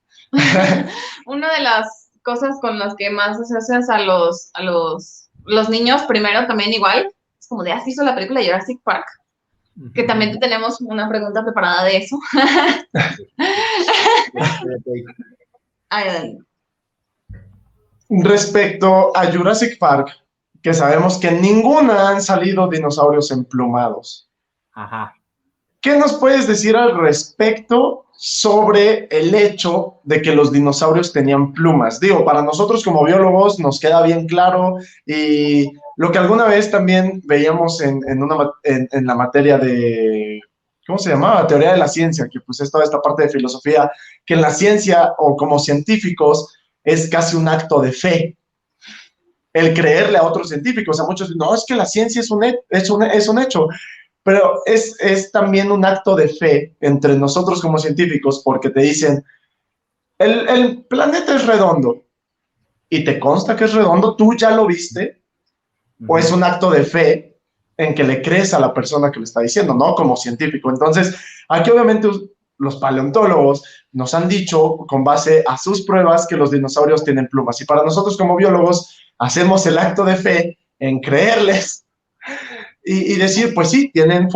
Una de las cosas con las que más asocias a los niños, primero también igual, es como de, ¿has visto la película Jurassic Park? Que también tenemos una pregunta preparada de eso. Respecto a Jurassic Park, que sabemos que en ninguna han salido dinosaurios emplumados. Ajá. ¿Qué nos puedes decir al respecto sobre el hecho de que los dinosaurios tenían plumas? Digo, para nosotros como biólogos nos queda bien claro y lo que alguna vez también veíamos en la materia de, ¿cómo se llamaba? Teoría de la ciencia, que pues es toda esta parte de filosofía, que en la ciencia o como científicos es casi un acto de fe el creerle a otros científicos. A muchos, no, es que la ciencia es un hecho. Pero es también un acto de fe entre nosotros como científicos porque te dicen, el planeta es redondo y te consta que es redondo, tú ya lo viste, o es un acto de fe en que le crees a la persona que lo está diciendo, ¿no? Como científico. Entonces, aquí obviamente los paleontólogos nos han dicho con base a sus pruebas que los dinosaurios tienen plumas y para nosotros como biólogos hacemos el acto de fe en creerles y decir, pues sí, tenían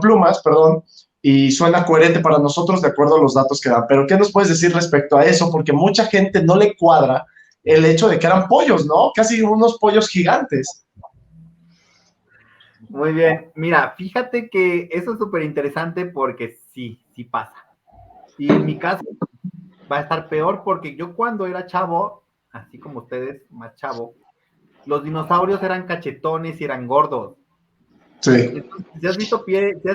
plumas, perdón, y suena coherente para nosotros de acuerdo a los datos que dan. Pero, ¿qué nos puedes decir respecto a eso? Porque mucha gente no le cuadra el hecho de que eran pollos, ¿no? Casi unos pollos gigantes. Muy bien. Mira, fíjate que eso es súper interesante porque sí pasa. Y en mi caso va a estar peor porque yo cuando era chavo, así como ustedes, más chavo, los dinosaurios eran cachetones y eran gordos. Sí. Entonces, ¿si has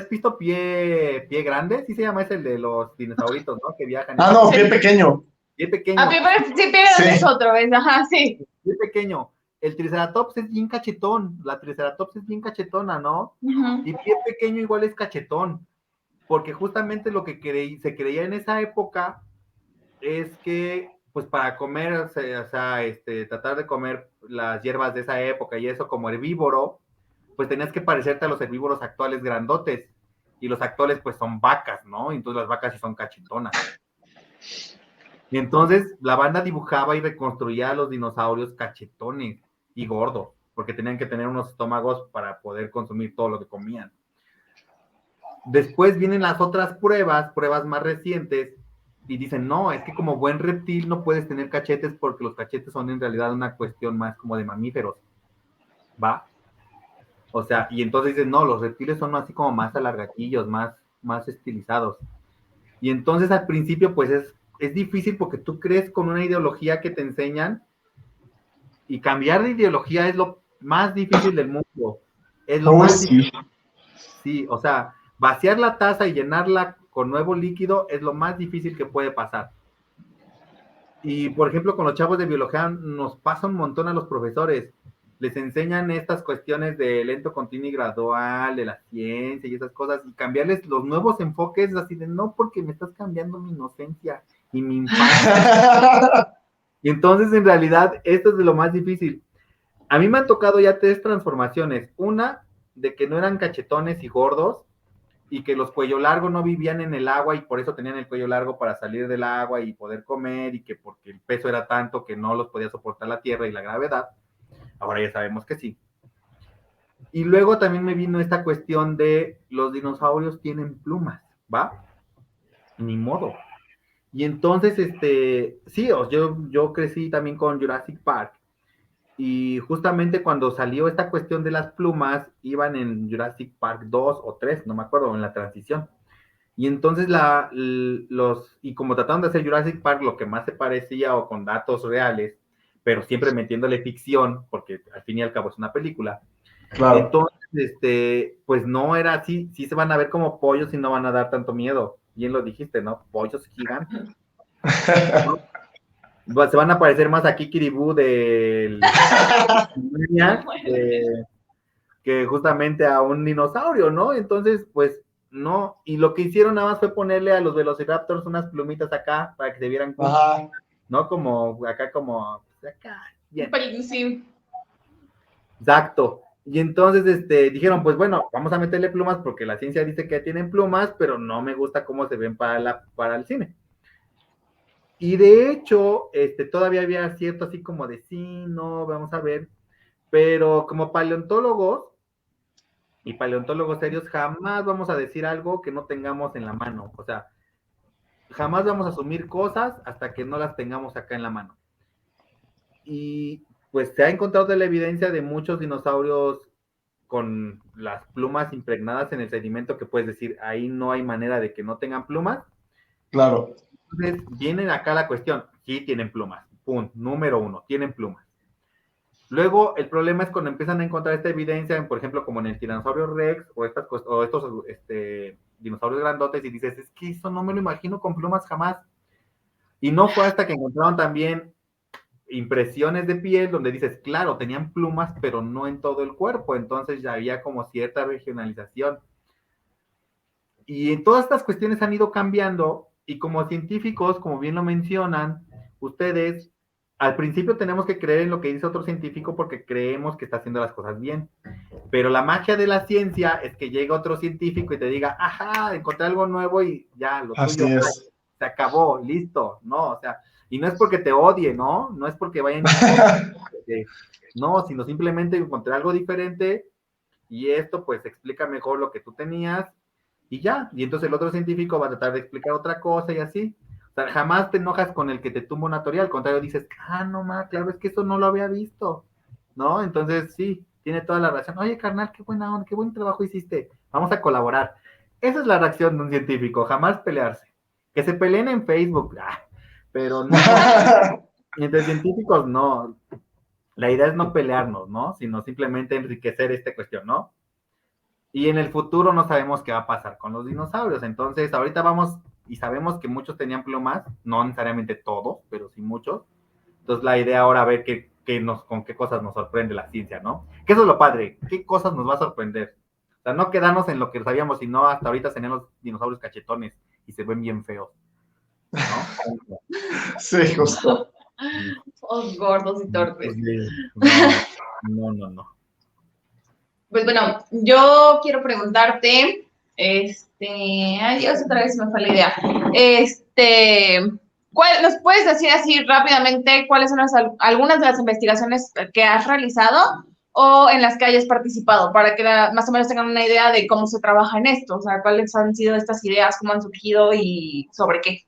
visto pie grande? Sí se llama ese el de los dinosauritos, ¿no? Que viajan. Ah, no, pie pequeño. Pie pequeño. Ah, pie grande es otro, ¿ves? Ajá, sí. Pie pequeño. el Triceratops es bien cachetón, la Triceratops es bien cachetona, ¿no? Ujú. Y pie pequeño igual es cachetón, porque justamente lo que se creía en esa época es que, pues para comer, o sea, tratar de comer las hierbas de esa época y eso como herbívoro, pues tenías que parecerte a los herbívoros actuales grandotes. Y los actuales, pues son vacas, ¿no? Y entonces las vacas sí son cachetonas. Y entonces la banda dibujaba y reconstruía a los dinosaurios cachetones y gordos, porque tenían que tener unos estómagos para poder consumir todo lo que comían. Después vienen las otras pruebas más recientes, y dicen, no, es que como buen reptil no puedes tener cachetes porque los cachetes son en realidad una cuestión más como de mamíferos, ¿va? O sea, y entonces dicen, no, los reptiles son así como más alargaquillos, más estilizados. Y entonces al principio pues es difícil porque tú crees con una ideología que te enseñan y cambiar de ideología es lo más difícil del mundo. Es lo más difícil. Sí, o sea, vaciar la taza y llenarla con nuevo líquido es lo más difícil que puede pasar. Y, por ejemplo, con los chavos de biología nos pasa un montón a los profesores. Les enseñan estas cuestiones de lento, continuo y gradual, de la ciencia y esas cosas, y cambiarles los nuevos enfoques así de, no, porque me estás cambiando mi inocencia y mi infancia. Y entonces, en realidad, esto es de lo más difícil. A mí me han tocado ya 3 transformaciones. Una, de que no eran cachetones y gordos, y que los cuello largos no vivían en el agua y por eso tenían el cuello largo para salir del agua y poder comer, y que porque el peso era tanto que no los podía soportar la tierra y la gravedad. Ahora ya sabemos que sí. Y luego también me vino esta cuestión de los dinosaurios tienen plumas, ¿va? Ni modo. Y entonces, sí, yo crecí también con Jurassic Park. Y justamente cuando salió esta cuestión de las plumas, iban en Jurassic Park 2 o 3, no me acuerdo, en la transición. Y entonces y como trataron de hacer Jurassic Park lo que más se parecía o con datos reales, pero siempre metiéndole ficción, porque al fin y al cabo es una película. Claro. Entonces, pues no era así, sí se van a ver como pollos y no van a dar tanto miedo. Bien lo dijiste, ¿no? Pollos gigantes. ¿No? Se van a parecer más a Kikiribú del que justamente a un dinosaurio, ¿no? Entonces, pues no, y lo que hicieron nada más fue ponerle a los Velociraptors unas plumitas acá para que se vieran cool, ¿no? Como acá, como acá, bien. Sí. Exacto. Y entonces dijeron, pues bueno, vamos a meterle plumas porque la ciencia dice que tienen plumas, pero no me gusta cómo se ven para el cine. Y de hecho, todavía había cierto así como de sí, no, vamos a ver, pero como paleontólogos y paleontólogos serios, jamás vamos a decir algo que no tengamos en la mano. O sea, jamás vamos a asumir cosas hasta que no las tengamos acá en la mano. Y pues se ha encontrado la evidencia de muchos dinosaurios con las plumas impregnadas en el sedimento, que puedes decir, ahí no hay manera de que no tengan plumas. Claro. Entonces, viene acá la cuestión, sí tienen plumas, punto, número 1, tienen plumas. Luego, el problema es cuando empiezan a encontrar esta evidencia, por ejemplo, como en el tiranosaurio Rex o estos dinosaurios grandotes, y dices, es que eso no me lo imagino con plumas jamás. Y no fue hasta que encontraron también impresiones de piel donde dices, claro, tenían plumas, pero no en todo el cuerpo, entonces ya había como cierta regionalización. Y en todas estas cuestiones han ido cambiando, y como científicos, como bien lo mencionan ustedes, al principio tenemos que creer en lo que dice otro científico porque creemos que está haciendo las cosas bien. Pero la magia de la ciencia es que llega otro científico y te diga, ajá, encontré algo nuevo y ya, lo tuyo se acabó, listo, ¿no? O sea, y no es porque te odie, ¿no? No es porque vayan no, sino simplemente encontré algo diferente y esto pues explica mejor lo que tú tenías y ya. Y entonces el otro científico va a tratar de explicar otra cosa y así. O sea, jamás te enojas con el que te tumba una teoría, al contrario dices, no más, claro, es que eso no lo había visto, ¿no? Entonces sí, tiene toda la razón. Oye, carnal, qué buena onda, qué buen trabajo hiciste, vamos a colaborar. Esa es la reacción de un científico, jamás pelearse. Que se peleen en Facebook, pero no. Entre científicos no. La idea es no pelearnos, ¿no? Sino simplemente enriquecer esta cuestión, ¿no? Y en el futuro no sabemos qué va a pasar con los dinosaurios. Entonces, ahorita vamos y sabemos que muchos tenían plumas, no necesariamente todos, pero sí muchos. Entonces, la idea ahora es ver con qué cosas nos sorprende la ciencia, ¿no? Que eso es lo padre, qué cosas nos va a sorprender. O sea, no quedarnos en lo que sabíamos, sino hasta ahorita tenían los dinosaurios cachetones y se ven bien feos, ¿no? Sí, justo. Todos gordos y torpes. No. Pues bueno, yo quiero preguntarte, ay Dios, otra vez me fue la idea. ¿Nos puedes decir así rápidamente cuáles son algunas de las investigaciones que has realizado o en las que hayas participado para que más o menos tengan una idea de cómo se trabaja en esto? O sea, cuáles han sido estas ideas, cómo han surgido y sobre qué.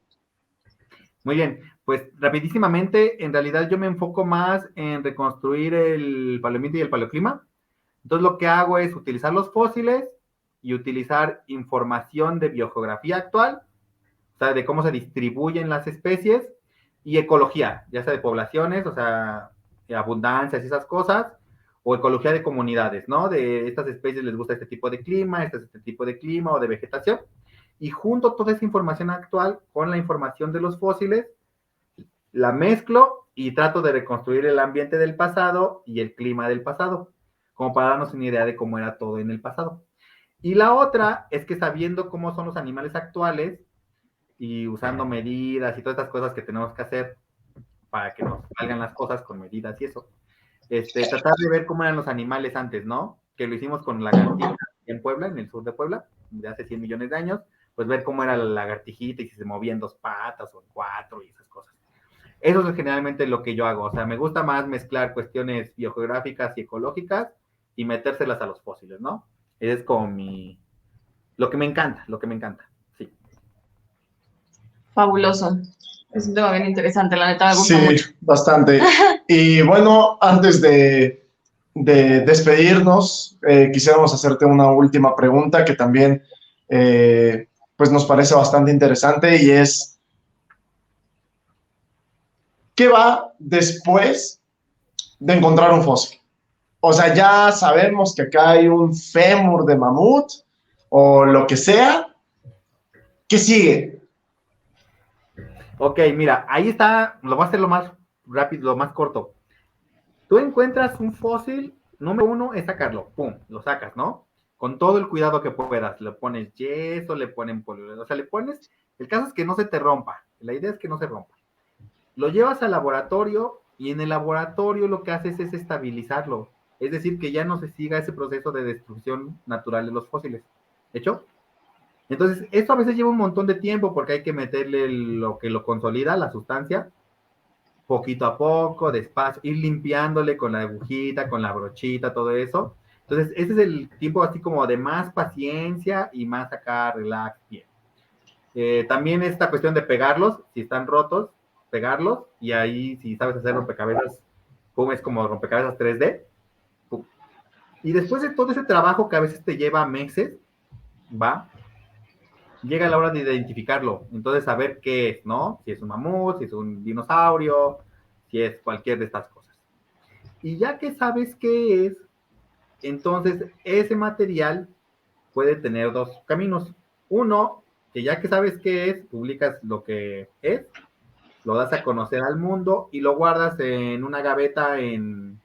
Muy bien, pues rapidísimamente, en realidad yo me enfoco más en reconstruir el paleoambiente y el paleoclima. Entonces lo que hago es utilizar los fósiles y utilizar información de biogeografía actual, o sea, de cómo se distribuyen las especies, y ecología, ya sea de poblaciones, o sea, de abundancias y esas cosas, o ecología de comunidades, ¿no? De estas especies les gusta este tipo de clima, este tipo de clima o de vegetación, y junto toda esa información actual con la información de los fósiles, la mezclo y trato de reconstruir el ambiente del pasado y el clima del pasado, como para darnos una idea de cómo era todo en el pasado. Y la otra es que sabiendo cómo son los animales actuales y usando medidas y todas estas cosas que tenemos que hacer para que nos salgan las cosas con medidas y eso, tratar de ver cómo eran los animales antes, ¿no? Que lo hicimos con lagartija en Puebla, en el sur de Puebla, de hace 100 millones de años, pues ver cómo era la lagartijita y si se movía en 2 patas o en 4 y esas cosas. Eso es generalmente lo que yo hago, o sea, me gusta más mezclar cuestiones biogeográficas y ecológicas y metérselas a los fósiles, ¿no? Es como lo que me encanta, sí. Fabuloso. Es un tema bien interesante, la neta me gusta mucho. Sí, bastante. Y bueno, antes de despedirnos, quisiéramos hacerte una última pregunta que también pues nos parece bastante interesante y es, ¿qué va después de encontrar un fósil? O sea, ya sabemos que acá hay un fémur de mamut o lo que sea. ¿Qué sigue? Ok, mira, ahí está, lo voy a hacer lo más rápido, lo más corto. Tú encuentras un fósil, número 1 es sacarlo, pum, lo sacas, ¿no? Con todo el cuidado que puedas, le pones yeso, le ponen polio, o sea, le pones, el caso es que no se te rompa, la idea es que no se rompa. Lo llevas al laboratorio y en el laboratorio lo que haces es estabilizarlo, es decir, que ya no se siga ese proceso de destrucción natural de los fósiles. ¿Hecho? Entonces, esto a veces lleva un montón de tiempo porque hay que meterle lo que lo consolida, la sustancia, poquito a poco, despacio, ir limpiándole con la agujita, con la brochita, todo eso. Entonces, ese es el tiempo así como de más paciencia y más acá, relax, bien. También esta cuestión de pegarlos, si están rotos, pegarlos, y ahí si sabes hacer rompecabezas, pum, es como rompecabezas 3D. Pum. Y después de todo ese trabajo que a veces te lleva meses, va, llega la hora de identificarlo, entonces saber qué es, ¿no? Si es un mamut, si es un dinosaurio, si es cualquier de estas cosas. Y ya que sabes qué es, entonces ese material puede tener 2 caminos. Uno, que ya que sabes qué es, publicas lo que es, lo das a conocer al mundo y lo guardas en una gaveta en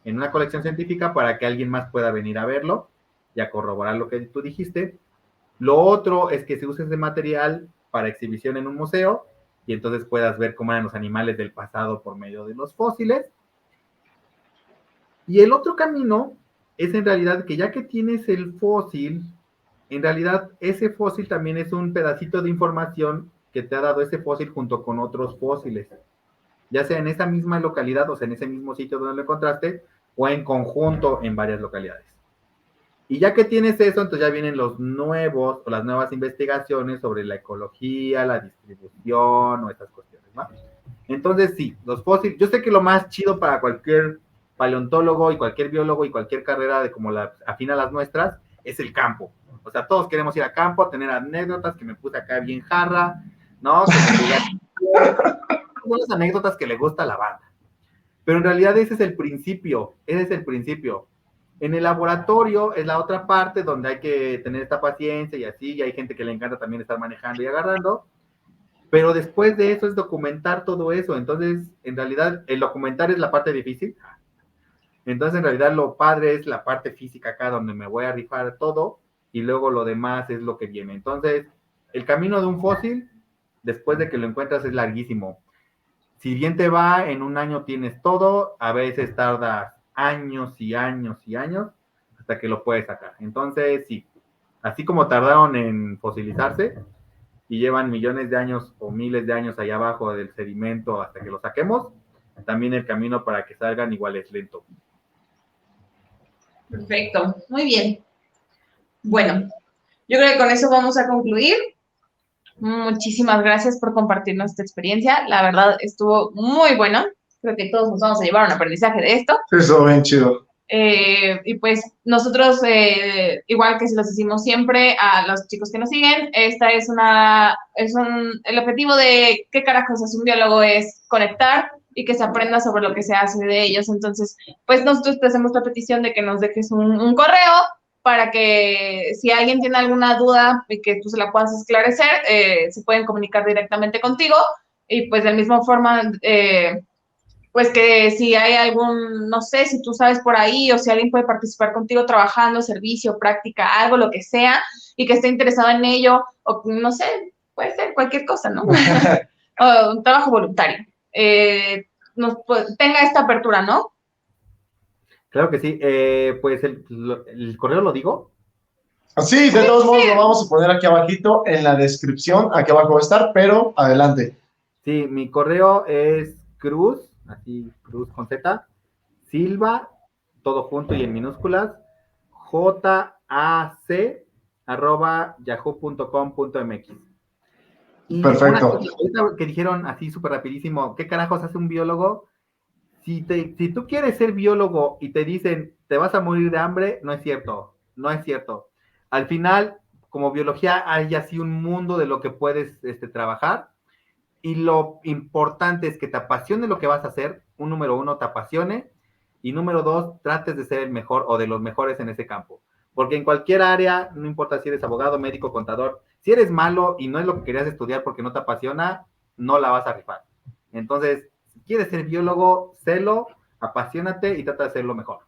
una colección científica para que alguien más pueda venir a verlo y a corroborar lo que tú dijiste. Lo otro es que se use ese material para exhibición en un museo y entonces puedas ver cómo eran los animales del pasado por medio de los fósiles. Y el otro camino es en realidad que ya que tienes el fósil, en realidad ese fósil también es un pedacito de información que te ha dado ese fósil junto con otros fósiles, ya sea en esa misma localidad, o sea, en ese mismo sitio donde lo encontraste, o en conjunto en varias localidades. Y ya que tienes eso, entonces ya vienen los nuevos o las nuevas investigaciones sobre la ecología, la distribución o estas cuestiones, ¿no? Entonces, sí, los fósiles, yo sé que lo más chido para cualquier paleontólogo y cualquier biólogo y cualquier carrera de como la afina a las nuestras es el campo. O sea, todos queremos ir a campo, tener anécdotas, que me puse acá bien jarra, ¿no? Que me jugué unas anécdotas que le gusta a la banda. Pero en realidad ese es el principio, En el laboratorio es la otra parte donde hay que tener esta paciencia y así, y hay gente que le encanta también estar manejando y agarrando. Pero después de eso es documentar todo eso. Entonces, en realidad, el documentar es la parte difícil. Entonces, en realidad, lo padre es la parte física acá, donde me voy a rifar todo, y luego lo demás es lo que viene. Entonces, el camino de un fósil, después de que lo encuentras, es larguísimo. Si bien te va, en un año tienes todo, a veces tardas años y años y años hasta que lo puedes sacar. Entonces, sí, así como tardaron en fosilizarse y llevan millones de años o miles de años allá abajo del sedimento hasta que lo saquemos, también el camino para que salgan igual es lento. Perfecto, muy bien. Bueno, yo creo que con eso vamos a concluir. Muchísimas gracias por compartirnos esta experiencia. La verdad estuvo muy buena. Creo que todos nos vamos a llevar un aprendizaje de esto. Eso, bien chido. Y pues nosotros, igual que se los decimos siempre a los chicos que nos siguen, esta es el objetivo de qué carajos es un biólogo es conectar y que se aprenda sobre lo que se hace de ellos. Entonces, pues nosotros te hacemos la petición de que nos dejes un correo para que si alguien tiene alguna duda y que tú se la puedas esclarecer, se pueden comunicar directamente contigo y pues de la misma forma, pues que si hay algún, no sé, si tú sabes por ahí o si alguien puede participar contigo trabajando, servicio, práctica, algo, lo que sea, y que esté interesado en ello, o no sé, puede ser cualquier cosa, ¿no? O un trabajo voluntario. Tenga esta apertura, ¿no? Claro que sí. Pues el correo lo digo. Sí, de todos modos lo vamos a poner aquí abajito en la descripción, aquí abajo va a estar, pero adelante. Sí, mi correo es Cruz, así Cruz con Z, Silva, todo junto y en minúsculas, jac@yahoo.com.mx. Y una Perfecto. cosa, ahorita que dijeron así súper rapidísimo, ¿qué carajos hace un biólogo? Si tú quieres ser biólogo y te dicen, te vas a morir de hambre, no es cierto, no es cierto. Al final, como biología, hay así un mundo de lo que puedes trabajar, y lo importante es que te apasione lo que vas a hacer, número uno, te apasione, y número dos, trates de ser el mejor o de los mejores en ese campo. Porque en cualquier área, no importa si eres abogado, médico, contador, si eres malo y no es lo que querías estudiar porque no te apasiona, no la vas a rifar. Entonces, si quieres ser biólogo, sélo, apasionate y trata de hacerlo mejor.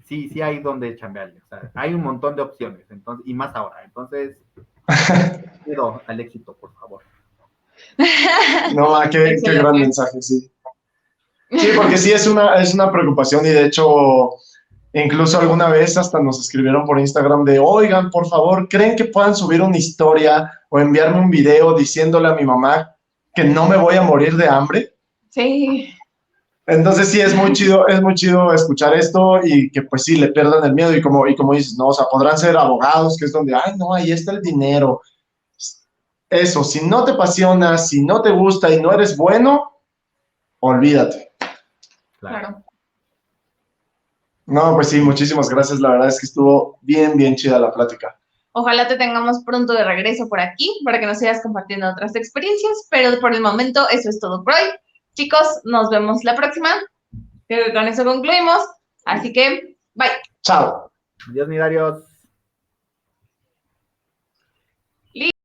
Sí, sí hay donde chambearle. O sea, hay un montón de opciones, entonces, y más ahora. Entonces, pido al éxito, por favor. No, qué gran mensaje, sí. Sí, porque sí es una preocupación y de hecho, incluso alguna vez hasta nos escribieron por Instagram de, oigan, por favor, ¿creen que puedan subir una historia o enviarme un video diciéndole a mi mamá que no me voy a morir de hambre? Sí. Entonces sí, es muy chido escuchar esto y que pues sí, le pierdan el miedo y como dices, no, o sea, podrán ser abogados, que es donde, ay, no, ahí está el dinero. Eso, si no te apasiona, si no te gusta y no eres bueno, olvídate. Claro. No, pues sí, muchísimas gracias. La verdad es que estuvo bien, bien chida la plática. Ojalá te tengamos pronto de regreso por aquí para que nos sigas compartiendo otras experiencias, pero por el momento eso es todo por hoy. Chicos, nos vemos la próxima. Creo que con eso concluimos. Así que, bye. Chao. Adiós, mi Darius.